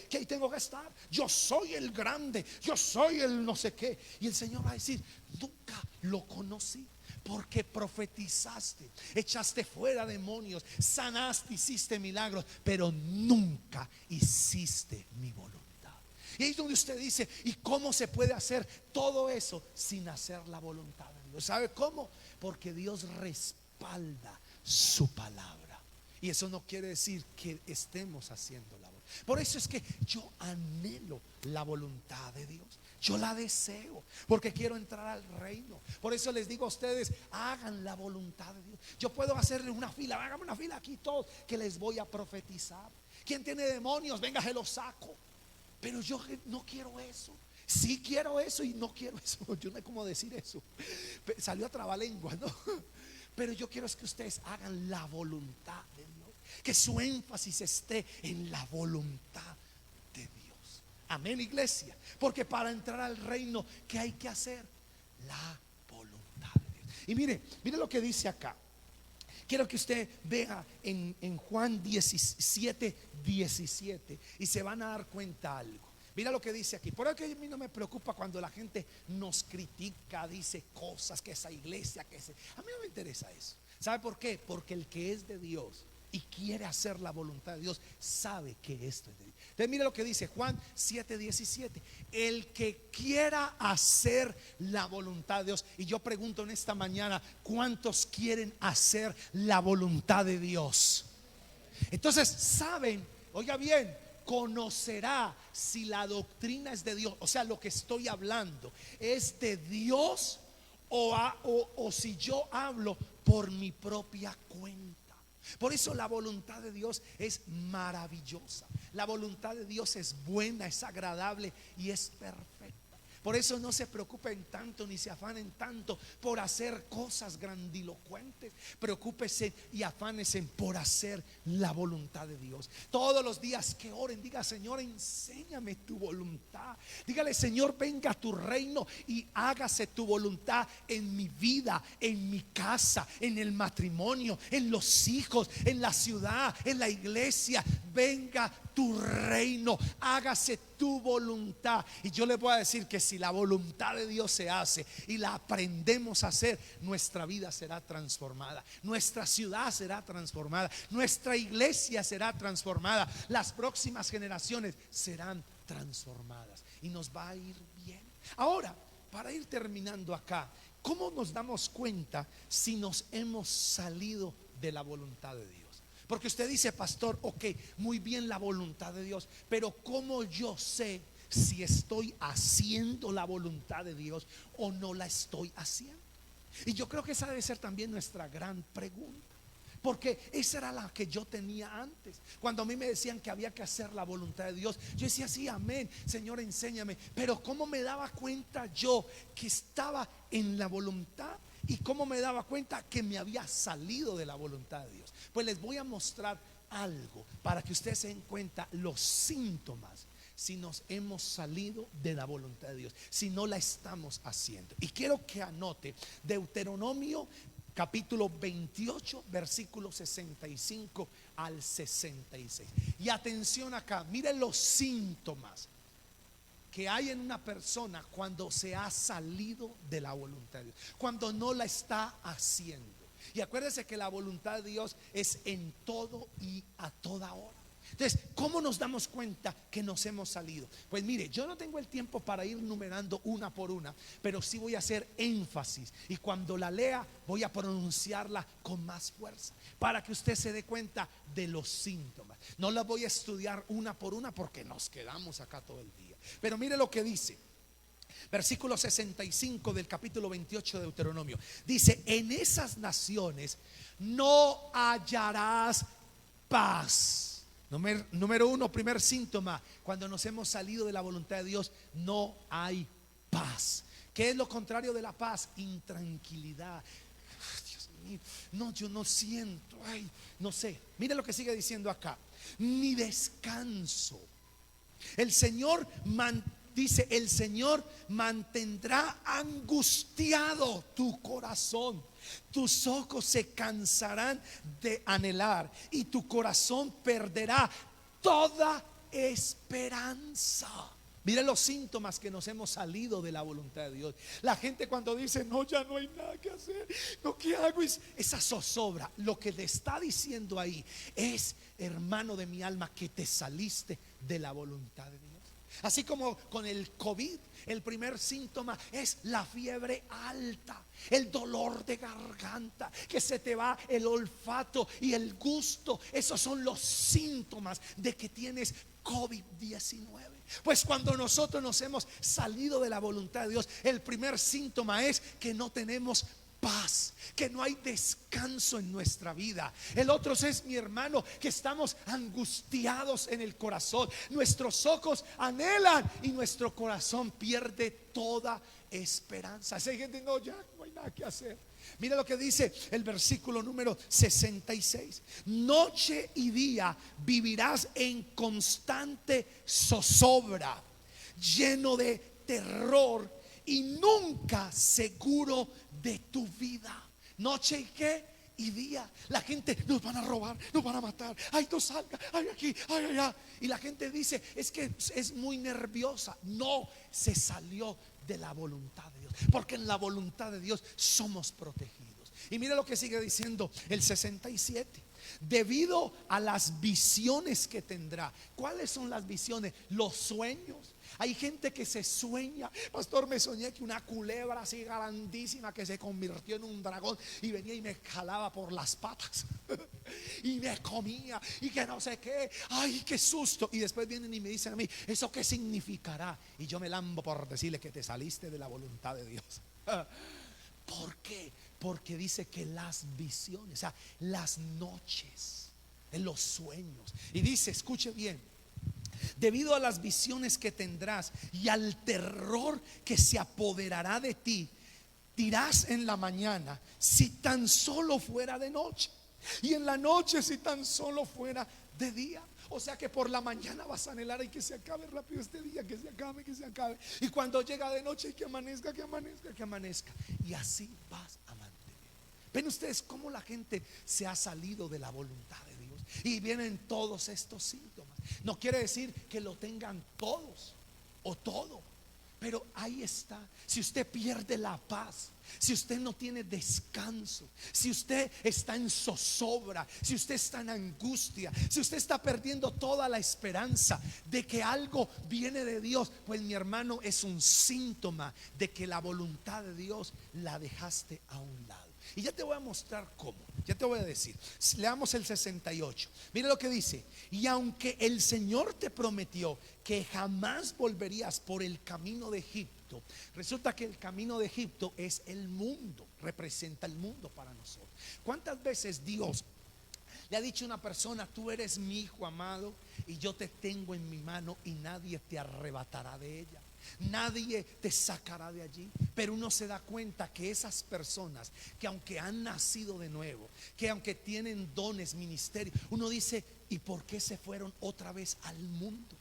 que ahí tengo que estar. Yo soy el grande, yo soy el no sé qué. Y el Señor va a decir, nunca lo conocí. Porque profetizaste, echaste fuera demonios, sanaste, hiciste milagros, pero nunca hiciste mi voluntad. Y ahí es donde usted dice, ¿y cómo se puede hacer todo eso sin hacer la voluntad de Dios? ¿Sabe cómo? Porque Dios respalda su palabra. Y eso no quiere decir que estemos haciendo la voluntad. Por eso es que yo anhelo la voluntad de Dios. Yo la deseo porque quiero entrar al reino. Por eso les digo a ustedes, hagan la voluntad de Dios. Yo puedo hacerle una fila, háganme una fila aquí todos, que les voy a profetizar. ¿Quién tiene demonios? Venga, se los saco. Pero yo no quiero eso. Sí quiero eso y no quiero eso. Yo no sé cómo decir eso. Salió a trabalengua, ¿no? Pero yo quiero es que ustedes hagan la voluntad de Dios. Que su énfasis esté en la voluntad de Dios. Amén, iglesia. Porque para entrar al reino, ¿qué hay que hacer? La voluntad de Dios. Y mire lo que dice acá. Quiero que usted vea en Juan 17, 17 y se van a dar cuenta algo. Mira lo que dice aquí. Por eso que a mí no me preocupa cuando la gente nos critica, dice cosas, que esa iglesia, a mí no me interesa eso. ¿Sabe por qué? Porque el que es de Dios y quiere hacer la voluntad de Dios sabe que esto es de Dios. Entonces mire lo que dice Juan 7, 17. El que quiera hacer la voluntad de Dios. Y yo pregunto en esta mañana, ¿cuántos quieren hacer la voluntad de Dios? Entonces saben, oiga bien, conocerá si la doctrina es de Dios. O sea, lo que estoy hablando es de Dios o si yo hablo por mi propia cuenta. Por eso la voluntad de Dios es maravillosa. La voluntad de Dios es buena, es agradable y es perfecta. Por eso no se preocupen tanto ni se afanen tanto por hacer cosas grandilocuentes. Preocúpese y afánense por hacer la voluntad de Dios. Todos los días que oren, diga: Señor, enséñame tu voluntad. Dígale: Señor, venga a tu reino y hágase tu voluntad en mi vida, en mi casa, en el matrimonio, en los hijos, en la ciudad, en la iglesia. Venga tu reino, hágase tu voluntad. Y yo les voy a decir que si la voluntad de Dios se hace y la aprendemos a hacer, nuestra vida será transformada, nuestra ciudad será transformada, nuestra iglesia será transformada, las próximas generaciones serán transformadas y nos va a ir bien. Ahora, para ir terminando acá, ¿cómo nos damos cuenta si nos hemos salido de la voluntad de Dios? Porque usted dice: pastor, ok, muy bien la voluntad de Dios, pero ¿cómo yo sé si estoy haciendo la voluntad de Dios o no la estoy haciendo? Y yo creo que esa debe ser también nuestra gran pregunta, porque esa era la que yo tenía antes. Cuando a mí me decían que había que hacer la voluntad de Dios, yo decía: sí, amén, Señor, enséñame. Pero ¿cómo me daba cuenta yo que estaba en la voluntad? ¿Y cómo me daba cuenta que me había salido de la voluntad de Dios? Pues les voy a mostrar algo para que ustedes se den cuenta los síntomas si nos hemos salido de la voluntad de Dios, si no la estamos haciendo. Y quiero que anote Deuteronomio capítulo 28, versículo 65 al 66. Y atención acá, miren los síntomas que hay en una persona cuando se ha salido de la voluntad de Dios, cuando no la está haciendo. Y acuérdense que la voluntad de Dios es en todo y a toda hora. Entonces, ¿cómo nos damos cuenta que nos hemos salido? Pues mire, yo no tengo el tiempo para ir numerando una por una, pero sí voy a hacer énfasis, y cuando la lea voy a pronunciarla con más fuerza para que usted se dé cuenta de los síntomas. No la voy a estudiar una por una porque nos quedamos acá todo el día. Pero mire lo que dice versículo 65 del capítulo 28 de Deuteronomio. Dice: en esas naciones no hallarás paz. Número uno, primer síntoma: cuando nos hemos salido de la voluntad de Dios, no hay paz. ¿Qué es lo contrario de la paz? Intranquilidad. Dios mío, no, yo no siento, no sé. Mire lo que sigue diciendo acá: ni descanso. El Señor dice: el Señor mantendrá angustiado tu corazón. Tus ojos se cansarán de anhelar y tu corazón perderá toda esperanza. Mire los síntomas que nos hemos salido de la voluntad de Dios. La gente cuando dice: no, ya no hay nada que hacer, no, ¿qué hago? Esa zozobra. Lo que le está diciendo ahí es: hermano de mi alma, que te saliste de la voluntad de Dios. Así como con el COVID, el primer síntoma es la fiebre alta, el dolor de garganta, que se te va el olfato y el gusto. Esos son los síntomas de que tienes COVID-19. Pues cuando nosotros nos hemos salido de la voluntad de Dios, el primer síntoma es que no tenemos paz, que no hay descanso en nuestra vida. El otro es, mi hermano, que estamos angustiados en el corazón. Nuestros ojos anhelan y nuestro corazón pierde toda esperanza. Si hay gente: no, ya no hay nada que hacer. Mira lo que dice el versículo número 66: noche y día vivirás en constante zozobra, lleno de terror y nunca seguro de tu vida. Noche y qué y día. La gente: nos van a robar, nos van a matar, ay, no salga, ay, aquí, ay, allá. Y la gente dice: es que es muy nerviosa. No, se salió de la voluntad de Dios, porque en la voluntad de Dios somos protegidos. Y mira lo que sigue diciendo el 67: debido a las visiones que tendrá. ¿Cuáles son las visiones? Los sueños. Hay gente que se sueña: pastor, me soñé que una culebra así grandísima que se convirtió en un dragón y venía y me jalaba por las patas y me comía y que no sé qué. Ay, qué susto. Y después vienen y me dicen a mí: ¿eso qué significará? Y yo me lambo por decirle que te saliste de la voluntad de Dios. ¿Por qué? Porque dice que las visiones, o sea, las noches, en los sueños. Y dice, escuche bien: debido a las visiones que tendrás y al terror que se apoderará de ti, dirás en la mañana: si tan solo fuera de noche, y en la noche si tan solo fuera de día. O sea que por la mañana vas a anhelar: y que se acabe rápido este día, que se acabe, que se acabe. Y cuando llega de noche, que amanezca, que amanezca, que amanezca. Y así vas a mantener. ¿Ven ustedes cómo la gente se ha salido de la voluntad de Dios? Y vienen todos estos síntomas. No quiere decir que lo tengan todos o todo, pero ahí está. Si usted pierde la paz, si usted no tiene descanso, si usted está en zozobra, si usted está en angustia, si usted está perdiendo toda la esperanza de que algo viene de Dios, pues mi hermano, es un síntoma de que la voluntad de Dios la dejaste a un lado. Y ya te voy a mostrar cómo. Ya te voy a decir. Leamos el 68. Mira lo que dice: y aunque el Señor te prometió que jamás volverías por el camino de Egipto. Resulta que el camino de Egipto es el mundo, representa el mundo para nosotros. ¿Cuántas veces Dios le ha dicho a una persona: tú eres mi hijo amado y yo te tengo en mi mano y nadie te arrebatará de ella, nadie te sacará de allí? Pero uno se da cuenta que esas personas que aunque han nacido de nuevo, que aunque tienen dones, ministerios, uno dice: ¿y por qué se fueron otra vez al mundo?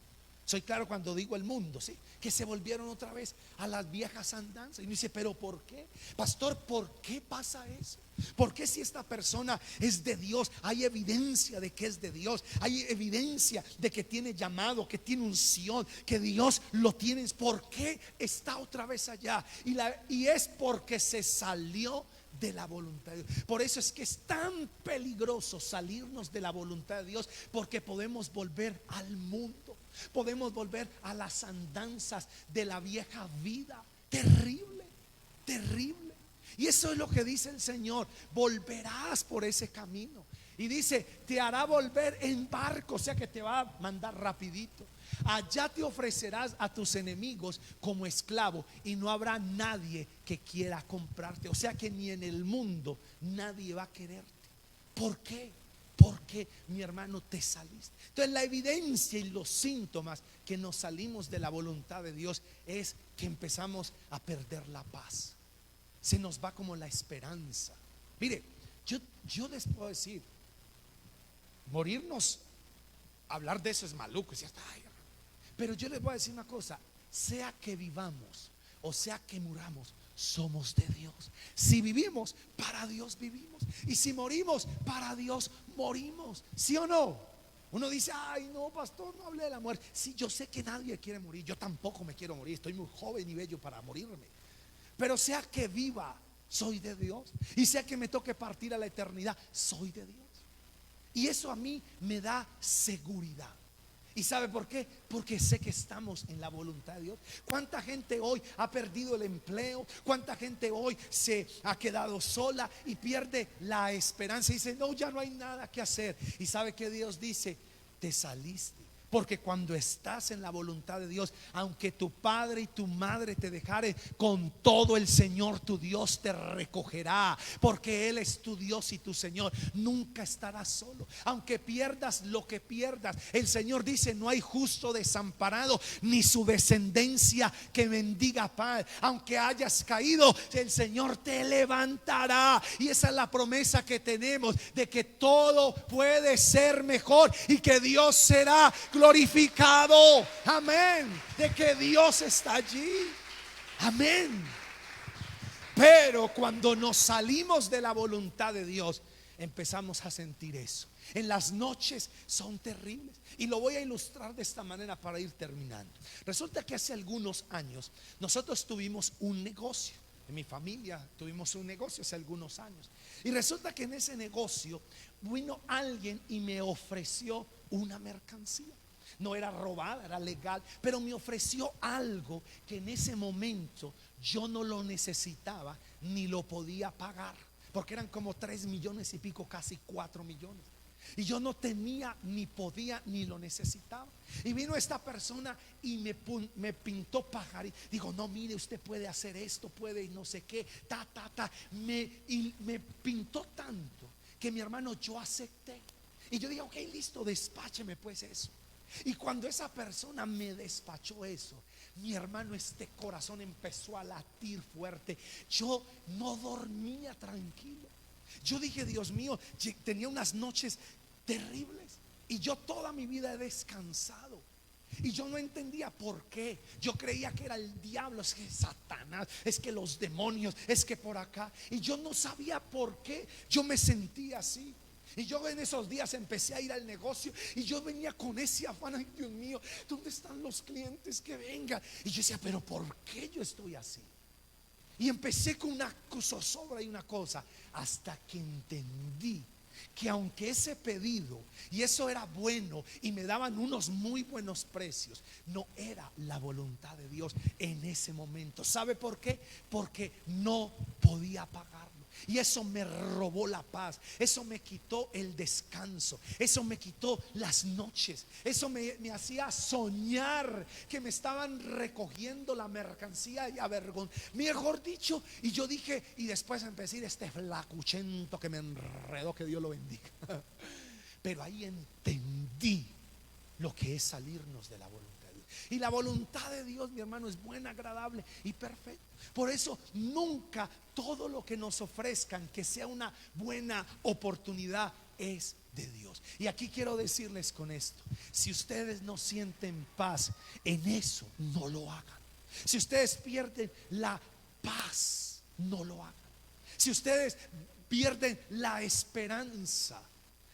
Soy claro cuando digo el mundo, ¿sí? Que se volvieron otra vez a las viejas andanzas. Y uno dice: ¿pero por qué? Pastor, ¿por qué pasa eso? ¿Por qué si esta persona es de Dios, hay evidencia de que es de Dios, hay evidencia de que tiene llamado, que tiene unción, que Dios lo tiene? ¿Por qué está otra vez allá? Y es porque se salió de la voluntad de Dios. Por eso es que es tan peligroso salirnos de la voluntad de Dios, porque podemos volver al mundo, podemos volver a las andanzas de la vieja vida. Terrible, terrible. Y eso es lo que dice el Señor: volverás por ese camino. Y dice: te hará volver en barco, o sea que te va a mandar rapidito. Allá te ofrecerás a tus enemigos como esclavo y no habrá nadie que quiera comprarte. O sea que ni en el mundo nadie va a quererte. ¿Por qué? Porque, mi hermano, te saliste. Entonces la evidencia y los síntomas que nos salimos de la voluntad de Dios es que empezamos a perder la paz. Se nos va como la esperanza. Mire, yo les puedo decir, morirnos, hablar de eso es maluco. Pero yo les voy a decir una cosa: sea que vivamos o sea que muramos, somos de Dios. Si vivimos, para Dios vivimos. Y si morimos, para Dios morimos. ¿Sí o no? Uno dice, ay no, pastor, no hable de la muerte. Sí, yo sé que nadie quiere morir. Yo tampoco me quiero morir. Estoy muy joven y bello para morirme. Pero sea que viva, soy de Dios. Y sea que me toque partir a la eternidad, soy de Dios. Y eso a mí me da seguridad. ¿Y sabe por qué? Porque sé que estamos en la voluntad de Dios. ¿Cuánta gente hoy ha perdido el empleo? ¿Cuánta gente hoy se ha quedado sola y pierde la esperanza y dice, no, ya no hay nada que hacer? Y sabe que Dios dice, te saliste. Porque cuando estás en la voluntad de Dios, aunque tu padre y tu madre te dejaren, con todo el Señor tu Dios te recogerá. Porque Él es tu Dios y tu Señor. Nunca estarás solo. Aunque pierdas lo que pierdas, el Señor dice, no hay justo desamparado, ni su descendencia que mendiga pan. Aunque hayas caído, el Señor te levantará. Y esa es la promesa que tenemos, de que todo puede ser mejor y que Dios será glorificado. Amén. De que Dios está allí. Amén. Pero cuando nos salimos de la voluntad de Dios, empezamos a sentir eso. En las noches son terribles. Y lo voy a ilustrar de esta manera para ir terminando. Resulta que hace algunos años nosotros tuvimos un negocio. En mi familia tuvimos un negocio hace algunos años. Y resulta que en ese negocio vino alguien y me ofreció una mercancía. No era robada, era legal, pero me ofreció algo que en ese momento yo no lo necesitaba ni lo podía pagar, porque eran como 3 millones y pico, casi 4 millones. Y yo no tenía, ni podía, ni lo necesitaba. Y vino esta persona y me pintó pagar. Y digo, no, mire, usted puede hacer esto, puede y no sé qué, y me pintó tanto que mi hermano, yo acepté. Y yo dije, ok, listo, despácheme pues eso. Y cuando esa persona me despachó eso, mi hermano, este corazón empezó a latir fuerte. Yo no dormía tranquilo. Yo dije, Dios mío, tenía unas noches terribles. Y yo toda mi vida he descansado. Y yo no entendía por qué. Yo creía que era el diablo, es que Satanás, es que los demonios, es que por acá. Y yo no sabía por qué yo me sentía así. Y yo en esos días empecé a ir al negocio y yo venía con ese afán, ay Dios mío, ¿dónde están los clientes que vengan? Y yo decía, pero ¿por qué yo estoy así? Y empecé con una zozobra y una cosa, hasta que entendí que aunque ese pedido, y eso era bueno y me daban unos muy buenos precios, no era la voluntad de Dios en ese momento. ¿Sabe por qué? Porque no podía pagarlo. Y eso me robó la paz. Eso me quitó el descanso. Eso me quitó las noches. Eso me hacía soñar que me estaban recogiendo la mercancía y mejor dicho. Y yo dije, y después empecé a decir, este flacuchento que me enredó, que Dios lo bendiga. Pero ahí entendí lo que es salirnos de la voluntad. Y la voluntad de Dios, mi hermano, es buena, agradable y perfecta. Por eso nunca todo lo que nos ofrezcan que sea una buena oportunidad es de Dios. Y aquí quiero decirles con esto: si ustedes no sienten paz en eso, no lo hagan. Si ustedes pierden la paz, no lo hagan. Si ustedes pierden la esperanza,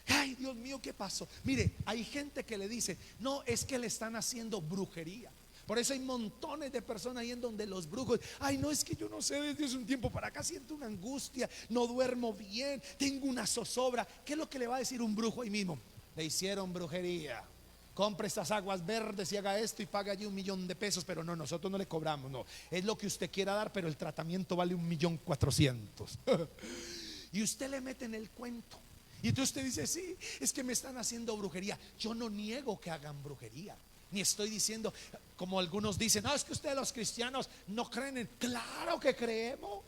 ay Dios mío, ¿qué pasó? Mire, hay gente que le dice, no, es que le están haciendo brujería. Por eso hay montones de personas ahí en donde los brujos, ay no, es que yo no sé, desde hace un tiempo para acá siento una angustia, no duermo bien, tengo una zozobra. ¿Qué es lo que le va a decir un brujo ahí mismo? Le hicieron brujería, compre estas aguas verdes y haga esto y paga allí 1.000.000 de pesos. Pero no, nosotros no le cobramos, no, es lo que usted quiera dar, pero el tratamiento vale 1.400.000. Y usted le mete en el cuento. Y entonces usted dice, sí, es que me están haciendo brujería. Yo no niego que hagan brujería, ni estoy diciendo, como algunos dicen, no, es que ustedes los cristianos no creen en. Claro que creemos,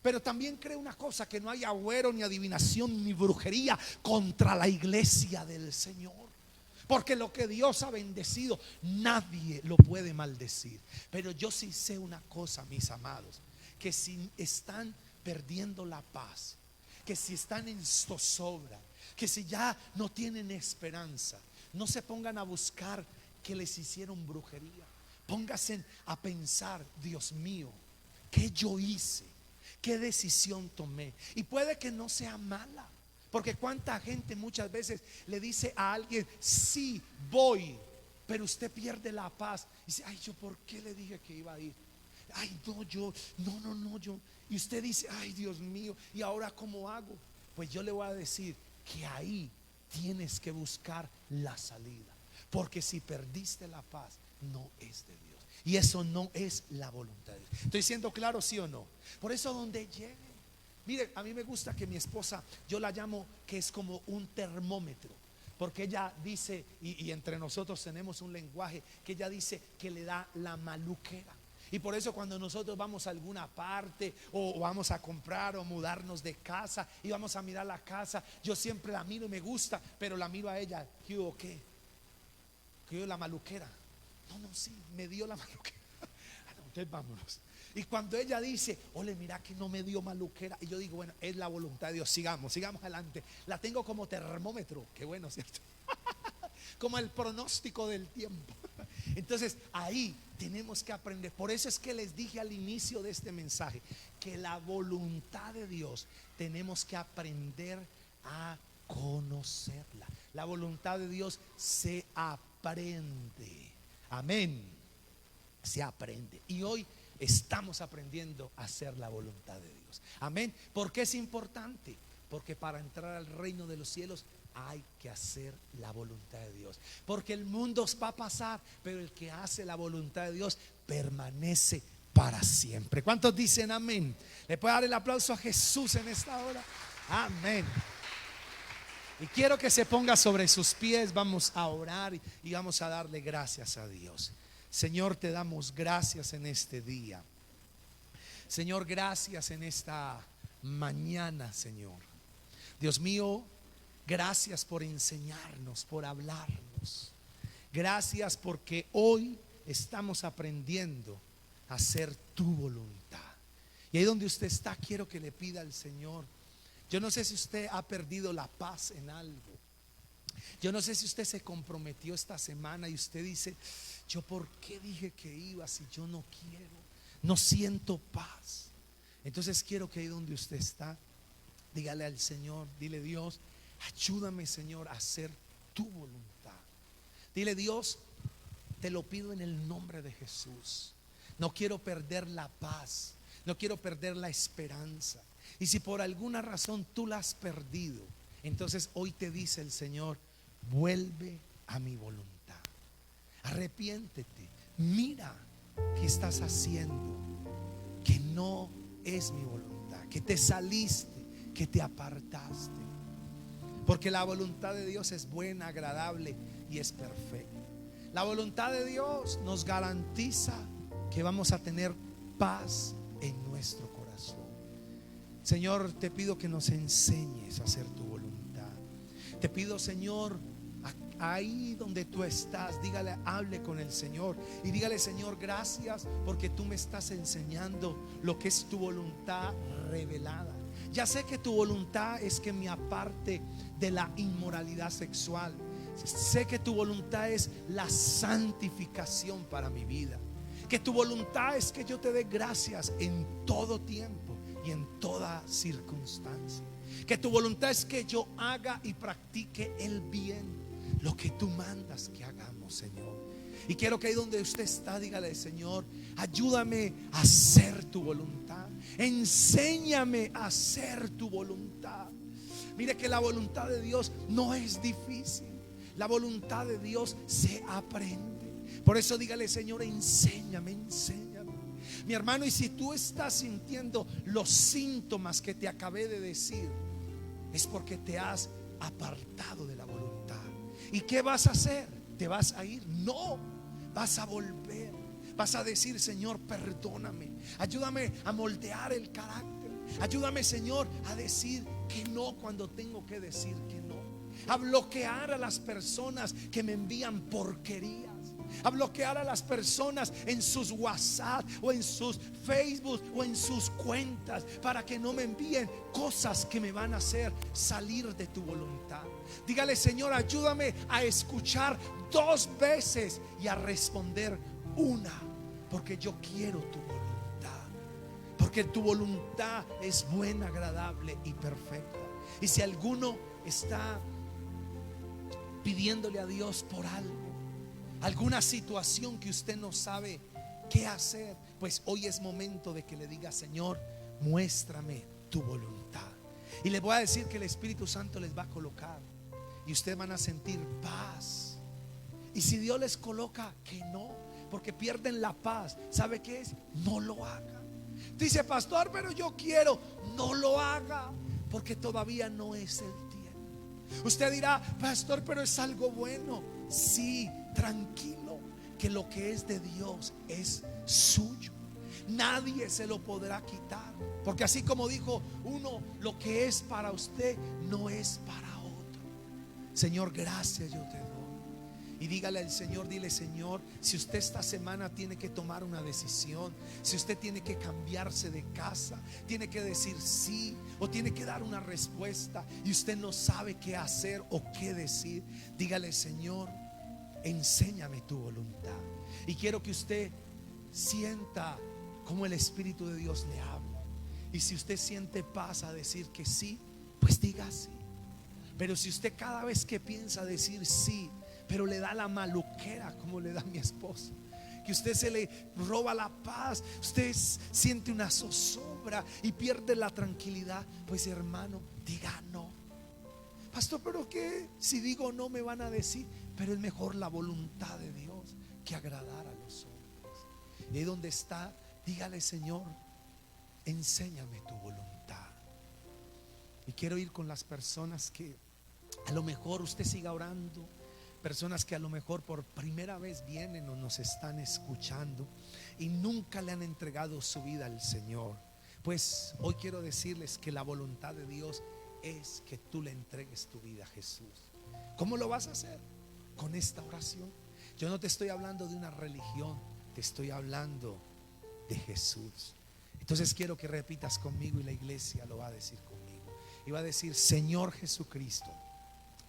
pero también creo una cosa, que no hay agüero, ni adivinación, ni brujería contra la iglesia del Señor. Porque lo que Dios ha bendecido, nadie lo puede maldecir. Pero yo sí sé una cosa, mis amados, que si están perdiendo la paz, que si están en zozobra, que si ya no tienen esperanza, no se pongan a buscar que les hicieron brujería, Póngase a pensar, Dios mío, ¿qué yo hice? ¿Qué decisión tomé? Y puede que no sea mala, porque cuánta gente muchas veces le dice a alguien, sí, voy, pero usted pierde la paz y dice, ay, yo por qué le dije que iba a ir. Ay, no, yo, no, yo. Y usted dice, ay, Dios mío, ¿y ahora cómo hago? Pues yo le voy a decir que ahí tienes que buscar la salida, porque si perdiste la paz, no es de Dios, y eso no es la voluntad de Dios. ¿Estoy siendo claro, sí o no? Por eso donde llegue, mire, a mí me gusta que mi esposa, yo la llamo que es como un termómetro, porque ella dice, y entre nosotros tenemos un lenguaje que ella dice que le da la maluquera. Y por eso cuando nosotros vamos a alguna parte o vamos a comprar o mudarnos de casa y vamos a mirar la casa, yo siempre la miro y me gusta, pero la miro a ella, ¿qué hubo qué? ¿Qué hubo la maluquera? No, sí, me dio la maluquera. Entonces vámonos. Y cuando ella dice, ole, mira que no me dio maluquera, y yo digo, bueno, es la voluntad de Dios, sigamos adelante. La tengo como termómetro, qué bueno, ¿cierto? Como el pronóstico del tiempo. Entonces ahí tenemos que aprender. Por eso es que les dije al inicio de este mensaje que la voluntad de Dios tenemos que aprender a conocerla. La voluntad de Dios se aprende. Amén. Se aprende. Y hoy estamos aprendiendo a hacer la voluntad de Dios. Amén. ¿Por qué es importante? Porque para entrar al reino de los cielos hay que hacer la voluntad de Dios. Porque el mundo va a pasar, pero el que hace la voluntad de Dios permanece para siempre. ¿Cuántos dicen amén? ¿Le puede dar el aplauso a Jesús en esta hora? Amén. Y quiero que se ponga sobre sus pies. Vamos a orar y vamos a darle gracias a Dios. Señor, te damos gracias en este día. Señor, gracias en esta mañana, Señor. Dios mío, gracias por enseñarnos, por hablarnos. Gracias porque hoy estamos aprendiendo a hacer tu voluntad. Y ahí donde usted está, quiero que le pida al Señor. Yo no sé si usted ha perdido la paz en algo. Yo no sé si usted se comprometió esta semana y usted dice, yo por qué dije que iba si yo no quiero, no siento paz. Entonces quiero que ahí donde usted está, dígale al Señor, dile, Dios, ayúdame, Señor, a hacer tu voluntad. Dile, Dios, te lo pido en el nombre de Jesús. No quiero perder la paz, no quiero perder la esperanza. Y si por alguna razón tú la has perdido, entonces hoy te dice el Señor, vuelve a mi voluntad. Arrepiéntete, mira qué estás haciendo, que no es mi voluntad, que te saliste, que te apartaste. Porque la voluntad de Dios es buena, agradable y es perfecta. La voluntad de Dios nos garantiza que vamos a tener paz en nuestro corazón. Señor, te pido que nos enseñes a hacer tu voluntad. Te pido, Señor, ahí donde tú estás, dígale, hable con el Señor y dígale, Señor, gracias porque tú me estás enseñando lo que es tu voluntad revelada. Ya sé que tu voluntad es que me aparte de la inmoralidad sexual. Sé que tu voluntad es la santificación para mi vida. Que tu voluntad es que yo te dé gracias en todo tiempo y en toda circunstancia. Que tu voluntad es que yo haga y practique el bien, lo que tú mandas que hagamos, Señor. Y quiero que ahí donde usted está, dígale, Señor, ayúdame a hacer tu voluntad. Enséñame a hacer tu voluntad. Mire que la voluntad de Dios no es difícil. La voluntad de Dios se aprende. Por eso dígale, Señor, enséñame, enséñame. Mi hermano, y si tú estás sintiendo los síntomas que te acabé de decir, es porque te has apartado de la voluntad. ¿Y qué vas a hacer? ¿Te vas a ir? No, vas a volver. Vas a decir, Señor, perdóname. Ayúdame a moldear el carácter. Ayúdame, Señor, a decir que no cuando tengo que decir que no. A bloquear a las personas que me envían porquerías. A bloquear a las personas en sus WhatsApp o en sus Facebook o en sus cuentas, para que no me envíen cosas que me van a hacer salir de tu voluntad. Dígale, Señor, ayúdame a escuchar 2 veces y a responder una, porque yo quiero tu voluntad, porque tu voluntad es buena, agradable y perfecta. Y si alguno está pidiéndole a Dios por algo, alguna situación que usted no sabe qué hacer, pues hoy es momento de que le diga: Señor, muéstrame tu voluntad. Y le voy a decir que el Espíritu Santo les va a colocar y ustedes van a sentir paz. Y si Dios les coloca que no, porque pierden la paz, ¿sabe qué es? No lo haga. Dice: pastor, pero yo quiero. No lo haga, porque todavía no es el tiempo. Usted dirá: pastor, pero es algo bueno. Sí, tranquilo, que lo que es de Dios es suyo. Nadie se lo podrá quitar, porque así como dijo uno, lo que es para usted no es para otro. Señor, gracias yo te doy. Y dígale al Señor, dile: Señor, si usted esta semana tiene que tomar una decisión, si usted tiene que cambiarse de casa, tiene que decir sí, o tiene que dar una respuesta y usted no sabe qué hacer o qué decir, dígale: Señor, enséñame tu voluntad. Y quiero que usted sienta como el Espíritu de Dios le habla. Y si usted siente paz a decir que sí, pues diga sí. Pero si usted cada vez que piensa decir sí, pero le da la maluquera como le da a mi esposa, que usted se le roba la paz, usted siente una zozobra y pierde la tranquilidad, pues hermano, diga no. Pastor, pero que si digo no me van a decir, pero es mejor la voluntad de Dios que agradar a los hombres. Y ahí donde está, dígale: Señor, enséñame tu voluntad. Y quiero ir con las personas que a lo mejor usted siga orando, personas que a lo mejor por primera vez vienen o nos están escuchando y nunca le han entregado su vida al Señor. Pues hoy quiero decirles que la voluntad de Dios es que tú le entregues tu vida a Jesús. ¿Cómo lo vas a hacer? Con esta oración. Yo no te estoy hablando de una religión, te estoy hablando de Jesús. Entonces quiero que repitas conmigo y la iglesia lo va a decir conmigo. Y va a decir: Señor Jesucristo,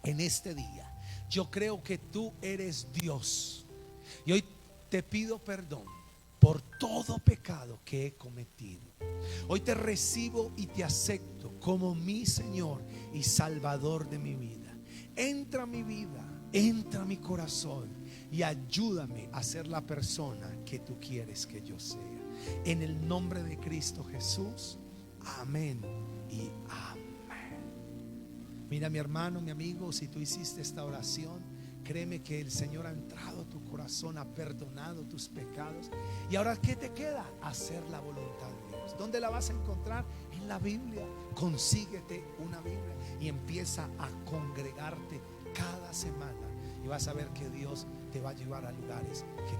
en este día yo creo que tú eres Dios y hoy te pido perdón por todo pecado que he cometido. Hoy te recibo y te acepto como mi Señor y Salvador de mi vida. Entra a mi vida, entra a mi corazón y ayúdame a ser la persona que tú quieres que yo sea. En el nombre de Cristo Jesús, amén y amén. Mira, mi hermano, mi amigo, si tú hiciste esta oración, créeme que el Señor ha entrado a tu corazón, ha perdonado tus pecados. Y ahora, ¿qué te queda? Hacer la voluntad de Dios. ¿Dónde la vas a encontrar? En la Biblia. Consíguete una Biblia y empieza a congregarte cada semana y vas a ver que Dios te va a llevar a lugares que